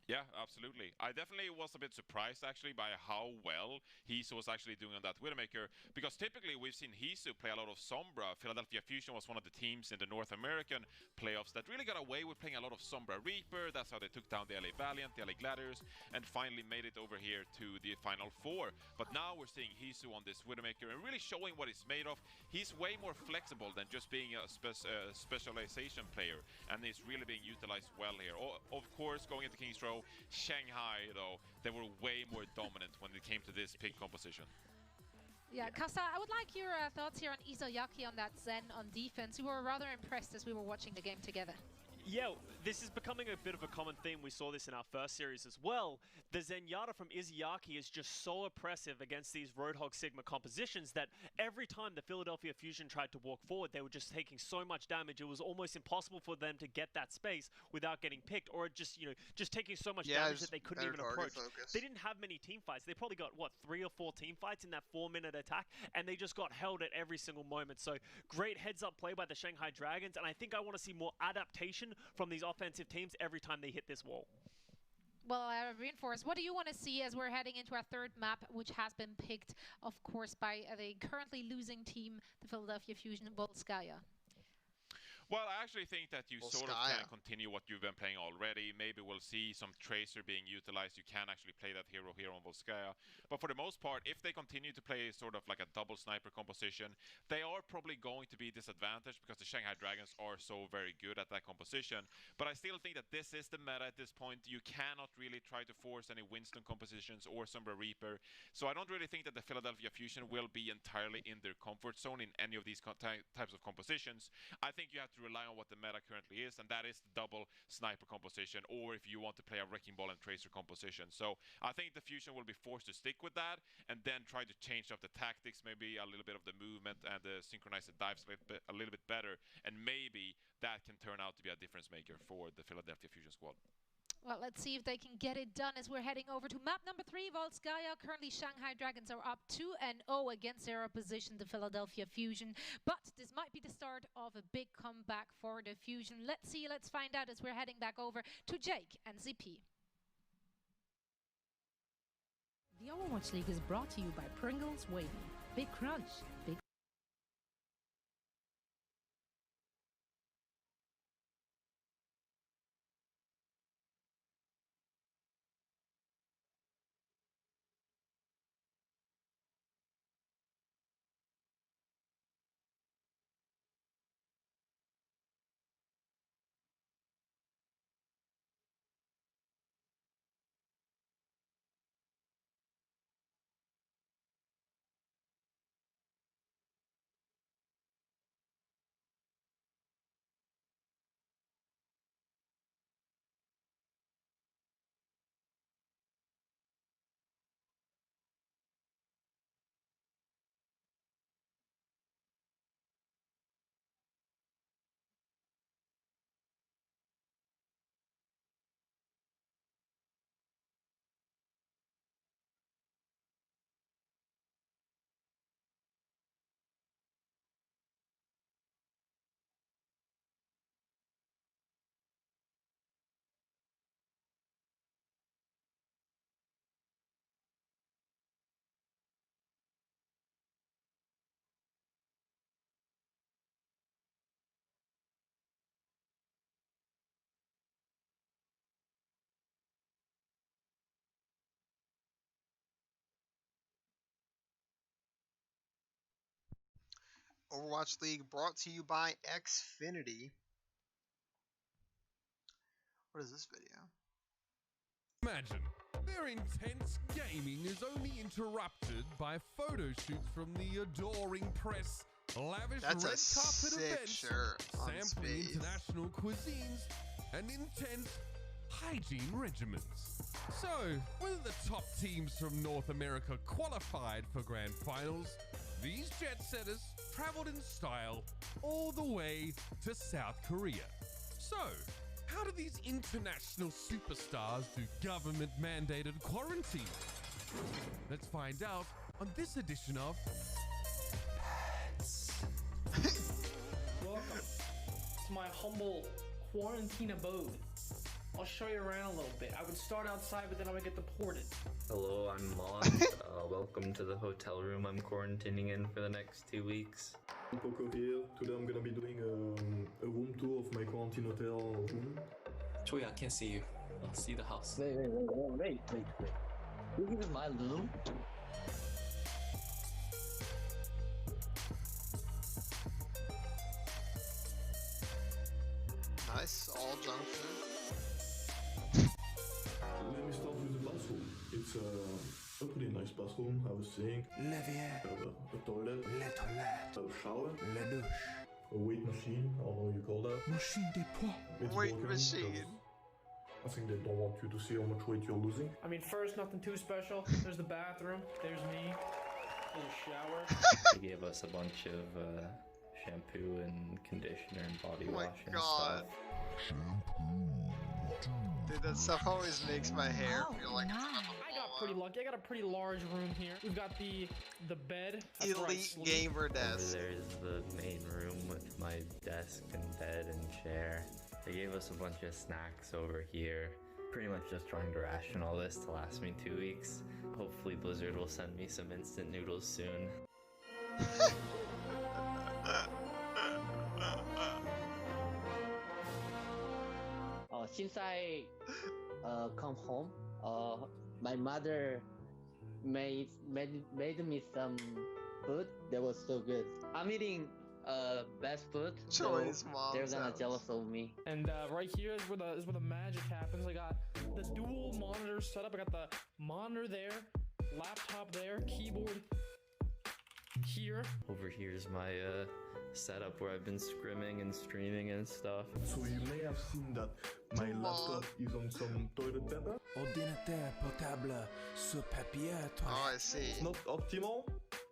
C: Yeah, absolutely. I definitely was a bit surprised actually by how well Hisu was actually doing on that Widowmaker, because typically we've seen Hisu play a lot of Sombra. Philadelphia Fusion was one of the teams in the North American playoffs that really got away with playing a lot of Sombra Reaper. That's how they took down the LA Valiant, the LA Gladiators, and finally made it over here to the Final Four. But now we're seeing Hisu on this Widowmaker and really showing what he's made of. He's way more flexible than just being a specialization player, and he's really being utilized well here. Of course, going into King's Row, Shanghai, though, they were way more dominant when it came to this pick composition.
B: Yeah, Kasa, I would like your thoughts here on Izayaki on that Zen on defense. We were rather impressed as we were watching the game together.
D: Yeah, this is becoming a bit of a common theme. We saw this in our first series as well. The Zenyatta from Izayaki is just so oppressive against these Roadhog Sigma compositions that every time the Philadelphia Fusion tried to walk forward, they were just taking so much damage. It was almost impossible for them to get that space without getting picked, or just, you know, just taking so much damage that they couldn't even approach. They didn't have many team fights. They probably got, what, 3 or 4 team fights in that 4-minute attack, and they just got held at every single moment. So great heads-up play by the Shanghai Dragons, and I think I want to see more adaptation from these offensive teams every time they hit this wall.
B: Well, Reinforce, what do you want to see as we're heading into our third map, which has been picked, of course, by the currently losing team, the Philadelphia Fusion Volskaya?
C: Well, I actually think that you sort of can continue what you've been playing already. Maybe we'll see some Tracer being utilized. You can actually play that hero here on Volskaya. But for the most part, if they continue to play sort of like a double sniper composition, they are probably going to be disadvantaged because the Shanghai Dragons are so very good at that composition. But I still think that this is the meta at this point. You cannot really try to force any Winston compositions or Sombra Reaper. So I don't really think that the Philadelphia Fusion will be entirely in their comfort zone in any of these types of compositions. I think you have to rely on what the meta currently is, and that is the double sniper composition, or if you want to play a Wrecking Ball and Tracer composition. So I think the Fusion will be forced to stick with that and then try to change up the tactics, maybe a little bit of the movement and synchronize the dives a little bit better, and maybe that can turn out to be a difference maker for the Philadelphia Fusion squad.
B: Well, let's see if they can get it done as we're heading over to map number 3, Volskaya. Currently, Shanghai Dragons are up 2-0 against their opposition, the Philadelphia Fusion. But this might be the start of a big comeback for the Fusion. Let's see, let's find out as we're heading back over to Jake and ZP.
E: The Overwatch League is brought to you by Pringles Wavy. Big crunch, big
A: Overwatch League brought to you by Xfinity. What is this video?
F: Imagine their intense gaming is only interrupted by photo shoots from the adoring press, lavish
A: That's
F: red
A: a
F: carpet
A: sick
F: events,
A: shirt on
F: sampling
A: Space.
F: international cuisines, and intense hygiene regimens. So, whether the top teams from North America qualified for grand finals, these jet setters traveled in style all the way to South Korea. So, how do these international superstars do government-mandated quarantine? Let's find out on this edition of
G: Welcome to my humble quarantine abode. I'll show you around a little bit. I would start outside, but then I would get deported.
H: Hello, I'm Mon. Welcome to the hotel room I'm quarantining in for the next 2 weeks.
I: Poco here. Today I'm gonna be doing a room tour of my quarantine hotel room.
J: Joey, I can't see you. I'll see the house.
K: Wait. This is my room.
A: Nice, all junk food.
I: Let me start with the bathroom. It's a pretty nice bathroom, I was saying.
L: L'évier.
I: A toilet.
L: Les toilettes.
I: A shower.
L: Les douches.
I: A weight machine, I don't know what you call that.
L: Machine des poids.
I: It's
A: Weight
I: broken
A: machine.
I: because I think they don't want you to see how much weight you're losing.
G: I mean, first, nothing too special. There's the bathroom. There's me. There's a shower.
H: They gave us a bunch of shampoo and conditioner and body
A: Oh my
H: wash and
A: God.
H: stuff.
A: Dude, that stuff always makes my hair feel like it's about to
G: I got
A: fall
G: pretty
A: out.
G: lucky. I got a pretty large room here. We've got the bed. That's where I
A: Elite
G: sleep.
A: gamer
H: Over
A: desk.
H: there is the main room with my desk and bed and chair. They gave us a bunch of snacks over here. Pretty much just trying to ration all this to last me 2 weeks. Hopefully Blizzard will send me some instant noodles soon.
K: Since I come home, my mother made me some food that was so good. I'm eating best food. So
A: Joey's mom's
K: they're gonna
A: house.
K: jealous of me.
G: And right here is where the magic happens. I got the dual monitor setup. I got the monitor there, laptop there, keyboard here.
H: Over here's my setup where I've been scrimming and streaming and stuff.
I: So you may have seen that my laptop is on some toilet paper.
L: Ordinateur portable sur papier
A: Oh,
L: toilette.
A: I see.
I: It's not optimal,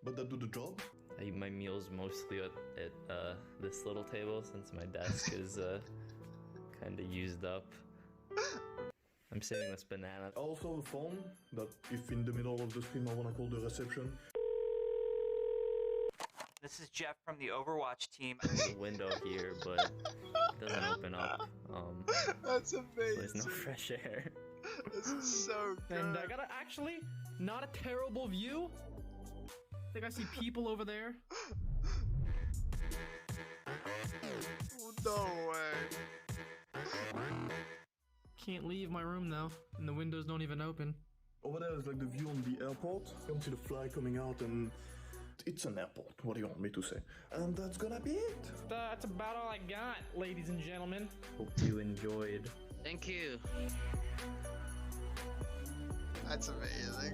I: but that do the job.
H: I eat my meals mostly at this little table since my desk is kind of used up. I'm saving this banana.
I: Also a phone that if in the middle of the stream I wanna call the reception.
M: This is Jeff from the Overwatch team.
H: There's a window here, but it doesn't open up.
A: That's
H: So
A: amazing.
H: there's no fresh air.
A: This is so good.
G: And I got actually not a terrible view. I think I see people over there.
A: No way.
G: Can't leave my room though, and the windows don't even open.
I: Over there is like the view on the airport. You can see the fly coming out and it's an airport. What do you want me to say? And that's gonna be it.
G: That's about all I got, ladies and gentlemen.
H: Hope you enjoyed.
K: Thank you.
A: That's amazing.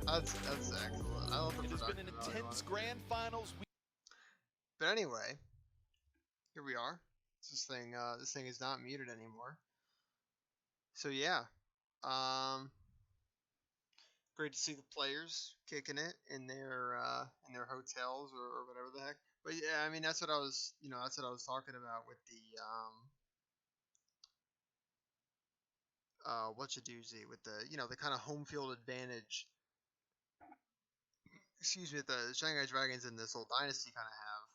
A: That's excellent. I love the
C: It has been
A: production
C: an
A: value on
C: intense
A: it.
C: grand finals.
A: But anyway, here we are. This thing is not muted anymore. So yeah, great to see the players kicking it in their hotels or whatever the heck. But yeah, I mean that's what I was talking about with the whatcha-doozy with the the kind of home field advantage. Excuse me, that the Shanghai Dragons and this whole dynasty kind of have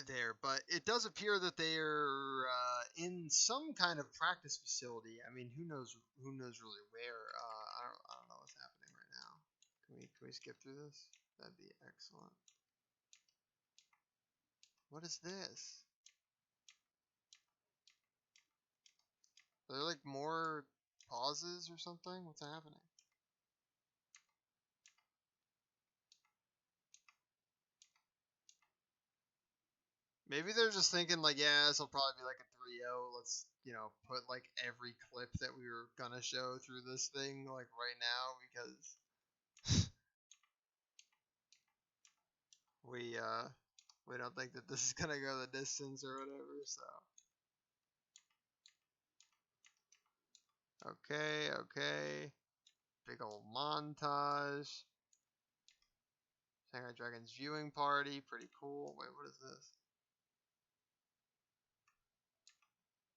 A: there, but it does appear that they're in some kind of practice facility. I mean, who knows really where? I don't know what's happening right now. Can we skip through this? That'd be excellent. What is this? Are there like more pauses or something? What's happening? Maybe they're just thinking like, yeah, this will probably be like a 3-0. Let's, put like every clip that we were gonna show through this thing like right now because we don't think that this is gonna go the distance or whatever. So okay, big old montage. Shanghai Dragons viewing party, pretty cool. Wait, what is this?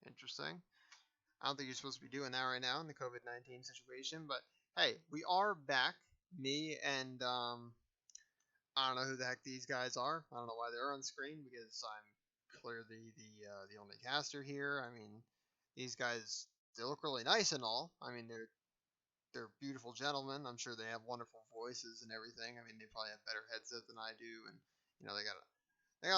A: Interesting. I don't think you're supposed to be doing that right now in the COVID-19 situation, but hey, we are back. Me and I don't know who the heck these guys are. I don't know why they're on screen because I'm clearly the only caster here. I mean, these guys, they look really nice and all. I mean, they're beautiful gentlemen. I'm sure they have wonderful voices and everything. I mean, they probably have better headset than I do, and they got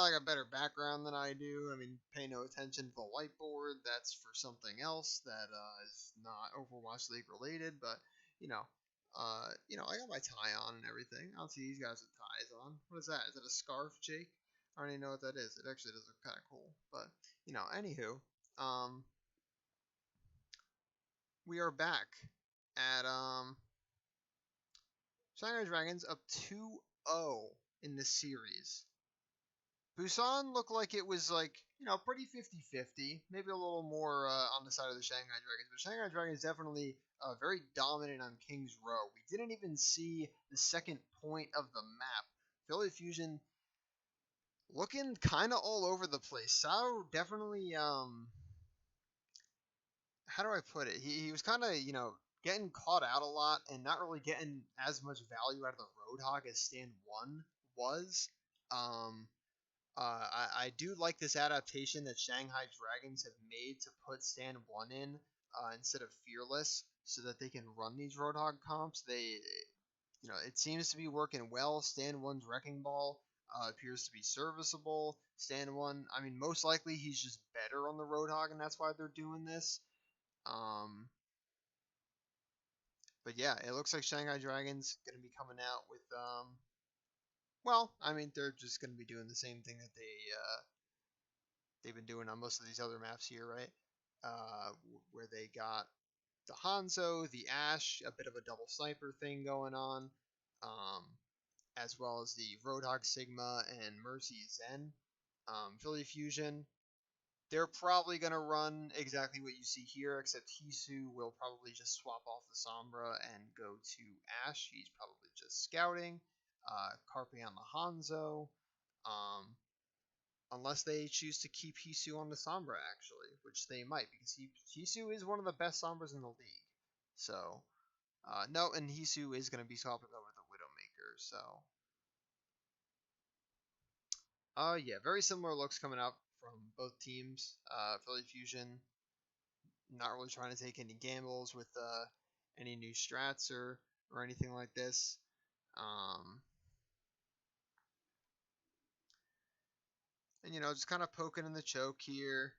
A: like a better background than I do. I mean, pay no attention to the whiteboard. That's for something else that is not Overwatch League related. But I got my tie on and everything. I don't see these guys with ties on. What is that? Is it a scarf, Jake? I don't even know what that is. It actually does look kind of cool. But anywho, we are back at Shanghai Dragons up 2-0 in the series. Busan looked like it was pretty 50-50, maybe a little more on the side of the Shanghai Dragons, but Shanghai Dragons definitely very dominant on King's Row. We didn't even see the second point of the map. Philly Fusion looking kind of all over the place. Sao definitely, how do I put it? He was kind of, getting caught out a lot and not really getting as much value out of the Roadhog as Stand 1 was. I do like this adaptation that Shanghai Dragons have made to put Stand 1 in instead of Fearless so that they can run these Roadhog comps. It seems to be working well. Stand 1's Wrecking Ball appears to be serviceable. Stand 1, I mean, most likely he's just better on the Roadhog, and that's why they're doing this. But yeah, it looks like Shanghai Dragons going to be coming out with I mean, they're just going to be doing the same thing that they've been doing on most of these other maps here, right? Where they got the Hanzo, the Ash, a bit of a double sniper thing going on, as well as the Roadhog Sigma and Mercy Zen. Philly Fusion, they're probably going to run exactly what you see here, except Hisu will probably just swap off the Sombra and go to Ash. He's probably just scouting. Carpe on the Hanzo. Unless they choose to keep Hisu on the Sombra, actually, which they might, because Hisu is one of the best Sombras in the league. So, no, and Hisu is going to be swapping over the Widowmaker, so. Yeah, very similar looks coming out from both teams. Philly Fusion, not really trying to take any gambles with any new strats or anything like this. And, just kind of poking in the choke here.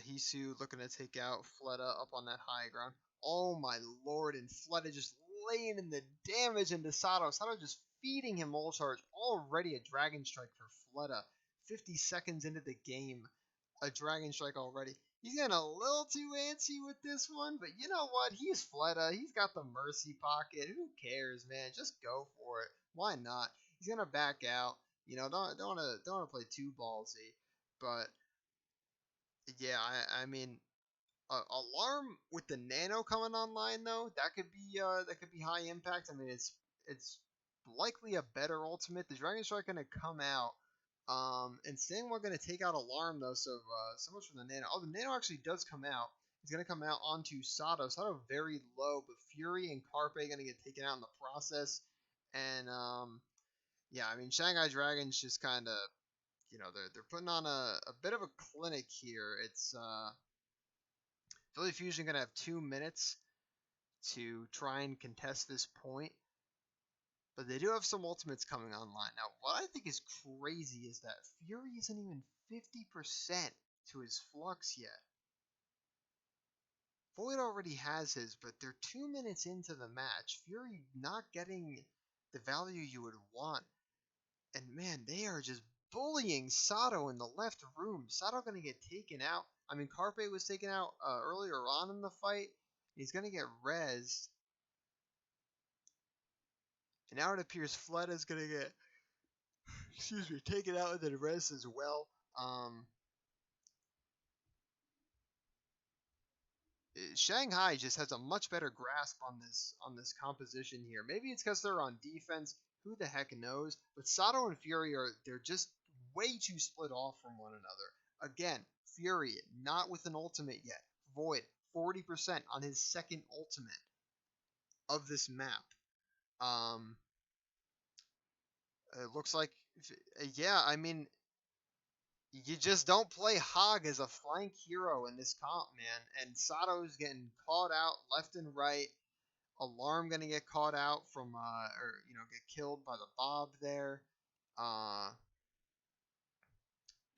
A: Hisu looking to take out Fleta up on that high ground. Oh my lord, and Fleta just laying in the damage into Sato. Sato just feeding him ult charge. Already a Dragon Strike for Fleta. 50 seconds into the game, a Dragon Strike already. He's getting a little too antsy with this one, but you know what? He's Fleta. He's got the Mercy pocket. Who cares, man? Just go for it. Why not? He's gonna back out. Don't wanna play too ballsy, but yeah, I mean, alarm with the nano coming online though, that could be high impact. I mean, it's likely a better ultimate. The Dragon Strike gonna come out, and Stanwell gonna take out alarm though. So much for the nano. Oh, the nano actually does come out. It's gonna come out onto Sato. Sato very low, but Fury and Carpe gonna get taken out in the process. And yeah, I mean, Shanghai Dragons just kind of they're putting on a bit of a clinic here. It's Philly Fusion gonna have 2 minutes to try and contest this point, but they do have some ultimates coming online. Now, what I think is crazy is that Fury isn't even 50% to his flux yet. Void already has his, but they're 2 minutes into the match. Fury not getting the value you would want, and man, they are just bullying Sato in the left room. Sato going to get taken out. I mean, Carpe was taken out earlier on in the fight. He's going to get rezzed. And now it appears Fleta is going to get, excuse me, taken out and then res as well. Shanghai just has a much better grasp on this composition here. Maybe it's because they're on defense. Who the heck knows? But Sato and Fury they're just way too split off from one another. Again, Fury not with an ultimate yet. Void 40% on his second ultimate of this map. It looks like, yeah. I mean, you just don't play Hog as a flank hero in this comp, man. And Sato's getting caught out left and right. Alarm gonna get caught out from, or get killed by the Bob there.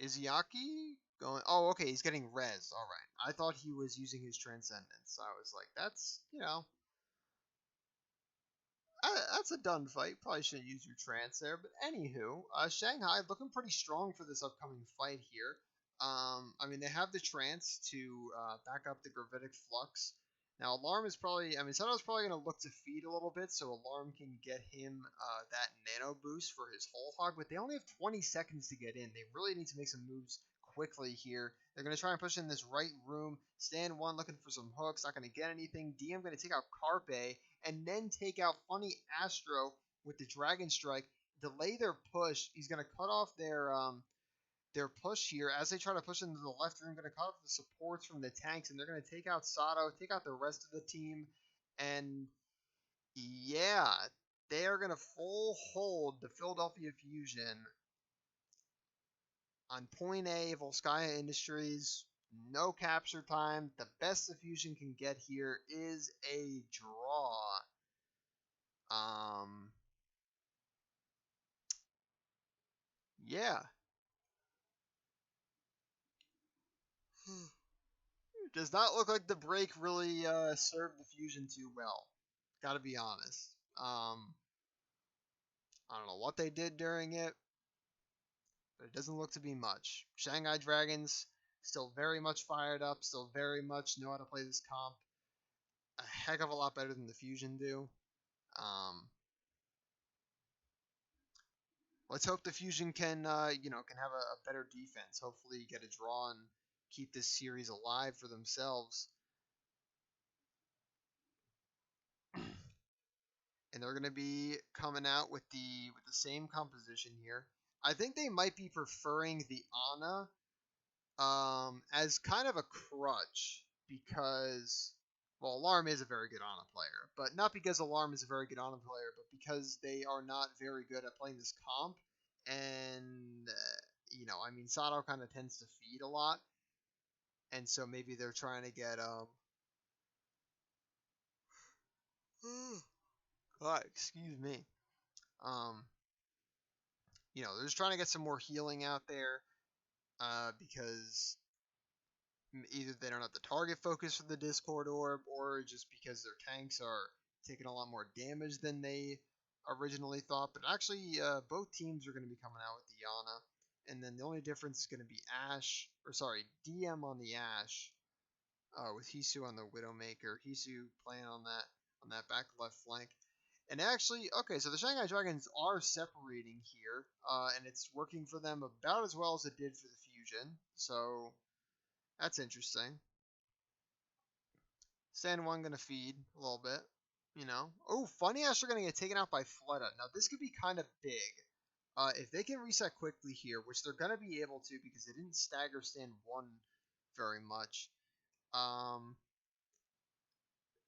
A: Izuyaki going. Oh, okay, he's getting res. All right, I thought he was using his transcendence. I was like, that's a done fight. Probably shouldn't use your trance there. But anywho, Shanghai looking pretty strong for this upcoming fight here. I mean, they have the trance to back up the gravitic flux. Now, Alarm is probably, I mean, Sato's probably going to look to feed a little bit so Alarm can get him that nano boost for his whole hog. But they only have 20 seconds to get in. They really need to make some moves quickly here. They're going to try and push in this right room. Stand one looking for some hooks. Not going to get anything. DM going to take out Carpe and then take out Funny Astro with the Dragon Strike. Delay their push. He's going to cut off their push here as they try to push into the left room. Going to cut off the supports from the tanks, and they're going to take out Sato, take out the rest of the team, and yeah, they are going to full hold the Philadelphia Fusion on point A, Volskaya Industries. No capture time. The best the Fusion can get here is a draw. Yeah. Does not look like the break really served the Fusion too well. Gotta be honest. I don't know what they did during it, but it doesn't look to be much. Shanghai Dragons still very much fired up, still very much know how to play this comp a heck of a lot better than the Fusion do. Let's hope the Fusion can have a better defense. Hopefully get a draw and keep this series alive for themselves. And they're going to be coming out with the same composition here. I think they might be preferring the Ana as kind of a crutch because, well, Alarm is a very good Ana player, but not because Alarm is a very good Ana player, but because they are not very good at playing this comp. And I mean, Sato kind of tends to feed a lot, and so maybe they're trying to get God, excuse me. They're just trying to get some more healing out there, because either they don't have the target focus for the Discord Orb, or just because their tanks are taking a lot more damage than they originally thought. But actually, both teams are going to be coming out with the Yana, and then the only difference is going to be DM on the Ash, with Hisu on the Widowmaker. Hisu playing on that back left flank. And actually, okay, so the Shanghai Dragons are separating here, and it's working for them about as well as it did for the Fusion. So that's interesting. San Juan gonna feed a little bit, Oh, Funny Ash are gonna get taken out by Fleta. Now this could be kind of big. If they can reset quickly here, which they're gonna be able to because they didn't stagger Stand 1 very much.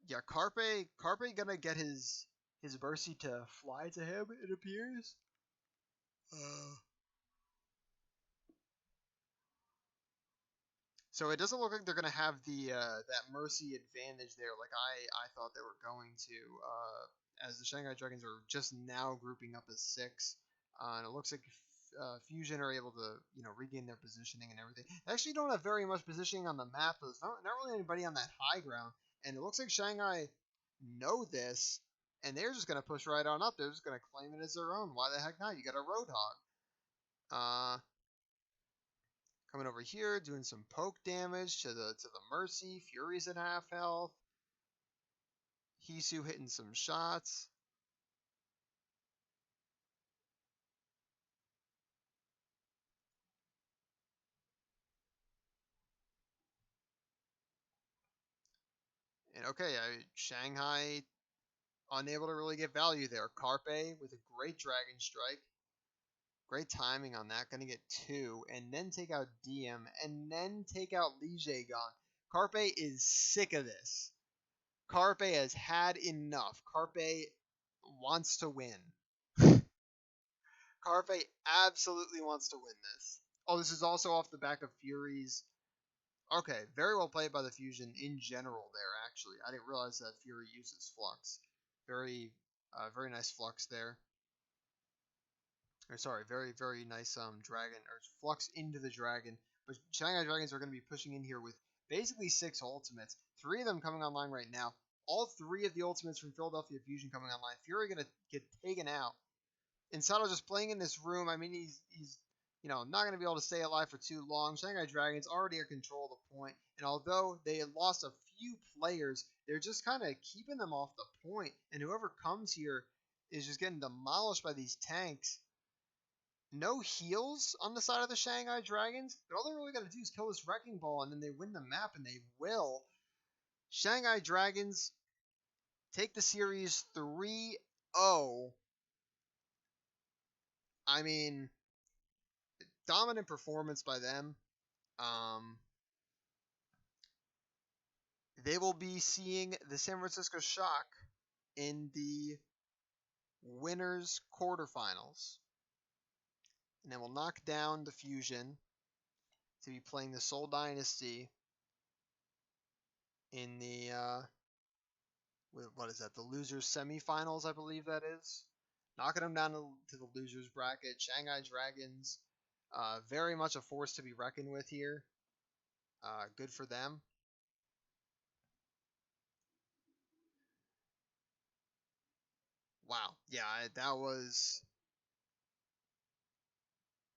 A: Yeah, Carpe gonna get his Mercy to fly to him, it appears. So it doesn't look like they're gonna have the that Mercy advantage there, like I thought they were going to. As the Shanghai Dragons are just now grouping up as 6, and it looks like Fusion are able to regain their positioning and everything. They actually don't have very much positioning on the map. There's not really anybody on that high ground, and it looks like Shanghai know this, and they're just gonna push right on up. They're just gonna claim it as their own. Why the heck not? You got a Roadhog. Coming over here, doing some poke damage to the Mercy. Fury's at half health. Hisu hitting some shots. And okay, Shanghai unable to really get value there. Carpe with a great Dragon Strike. Great timing on that. Going to get 2. And then take out DM. And then take out Li Zhegang. Carpe is sick of this. Carpe has had enough. Carpe wants to win. Carpe absolutely wants to win this. Oh, this is also off the back of Fury's. Okay, very well played by the Fusion in general there, actually. I didn't realize that Fury uses Flux. Very nice Flux there. Or sorry, very nice Dragon, or Flux into the Dragon. But Shanghai Dragons are going to be pushing in here with basically 6 ultimates. 3 of them coming online right now. All 3 of the ultimates from Philadelphia Fusion coming online. Fury going to get taken out. And Sato just playing in this room. I mean, he's not going to be able to stay alive for too long. Shanghai Dragons already in control of the point. And although they had lost a few players, they're just kind of keeping them off the point. And whoever comes here is just getting demolished by these tanks. No heals on the side of the Shanghai Dragons. But all they're really going to do is kill this Wrecking Ball, and then they win the map, and they will. Shanghai Dragons take the series 3-0. I mean, dominant performance by them. They will be seeing the San Francisco Shock in the winners quarterfinals. And then we'll knock down the Fusion to be playing the Seoul Dynasty in the what is that? The losers semifinals, I believe that is. Knocking them down to the losers bracket. Shanghai Dragons, very much a force to be reckoned with here. Good for them. Wow, yeah, that was.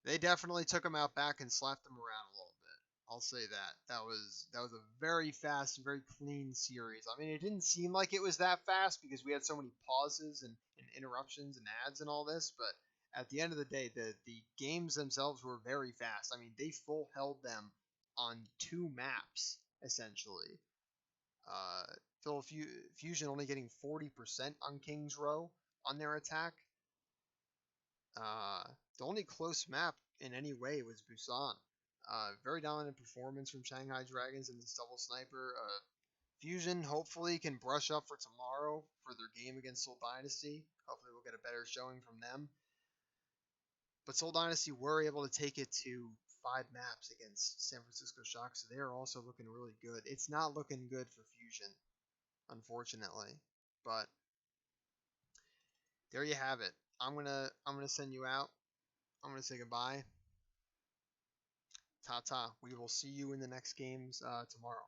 A: They definitely took him out back and slapped him around a little bit. I'll say that. That was a very fast, very clean series. I mean, it didn't seem like it was that fast because we had so many pauses and interruptions and ads and all this, but at the end of the day, the games themselves were very fast. I mean, they full held them on 2 maps, essentially. Fusion only getting 40% on King's Row on their attack. The only close map in any way was Busan. Very dominant performance from Shanghai Dragons in this double sniper. Fusion hopefully can brush up for tomorrow for their game against Seoul Dynasty. Hopefully we'll get a better showing from them. But Seoul Dynasty were able to take it to 5 maps against San Francisco Shock, so they're also looking really good. It's not looking good for Fusion, unfortunately. But there you have it. I'm gonna send you out. I'm gonna say goodbye. Ta-ta. We will see you in the next games tomorrow.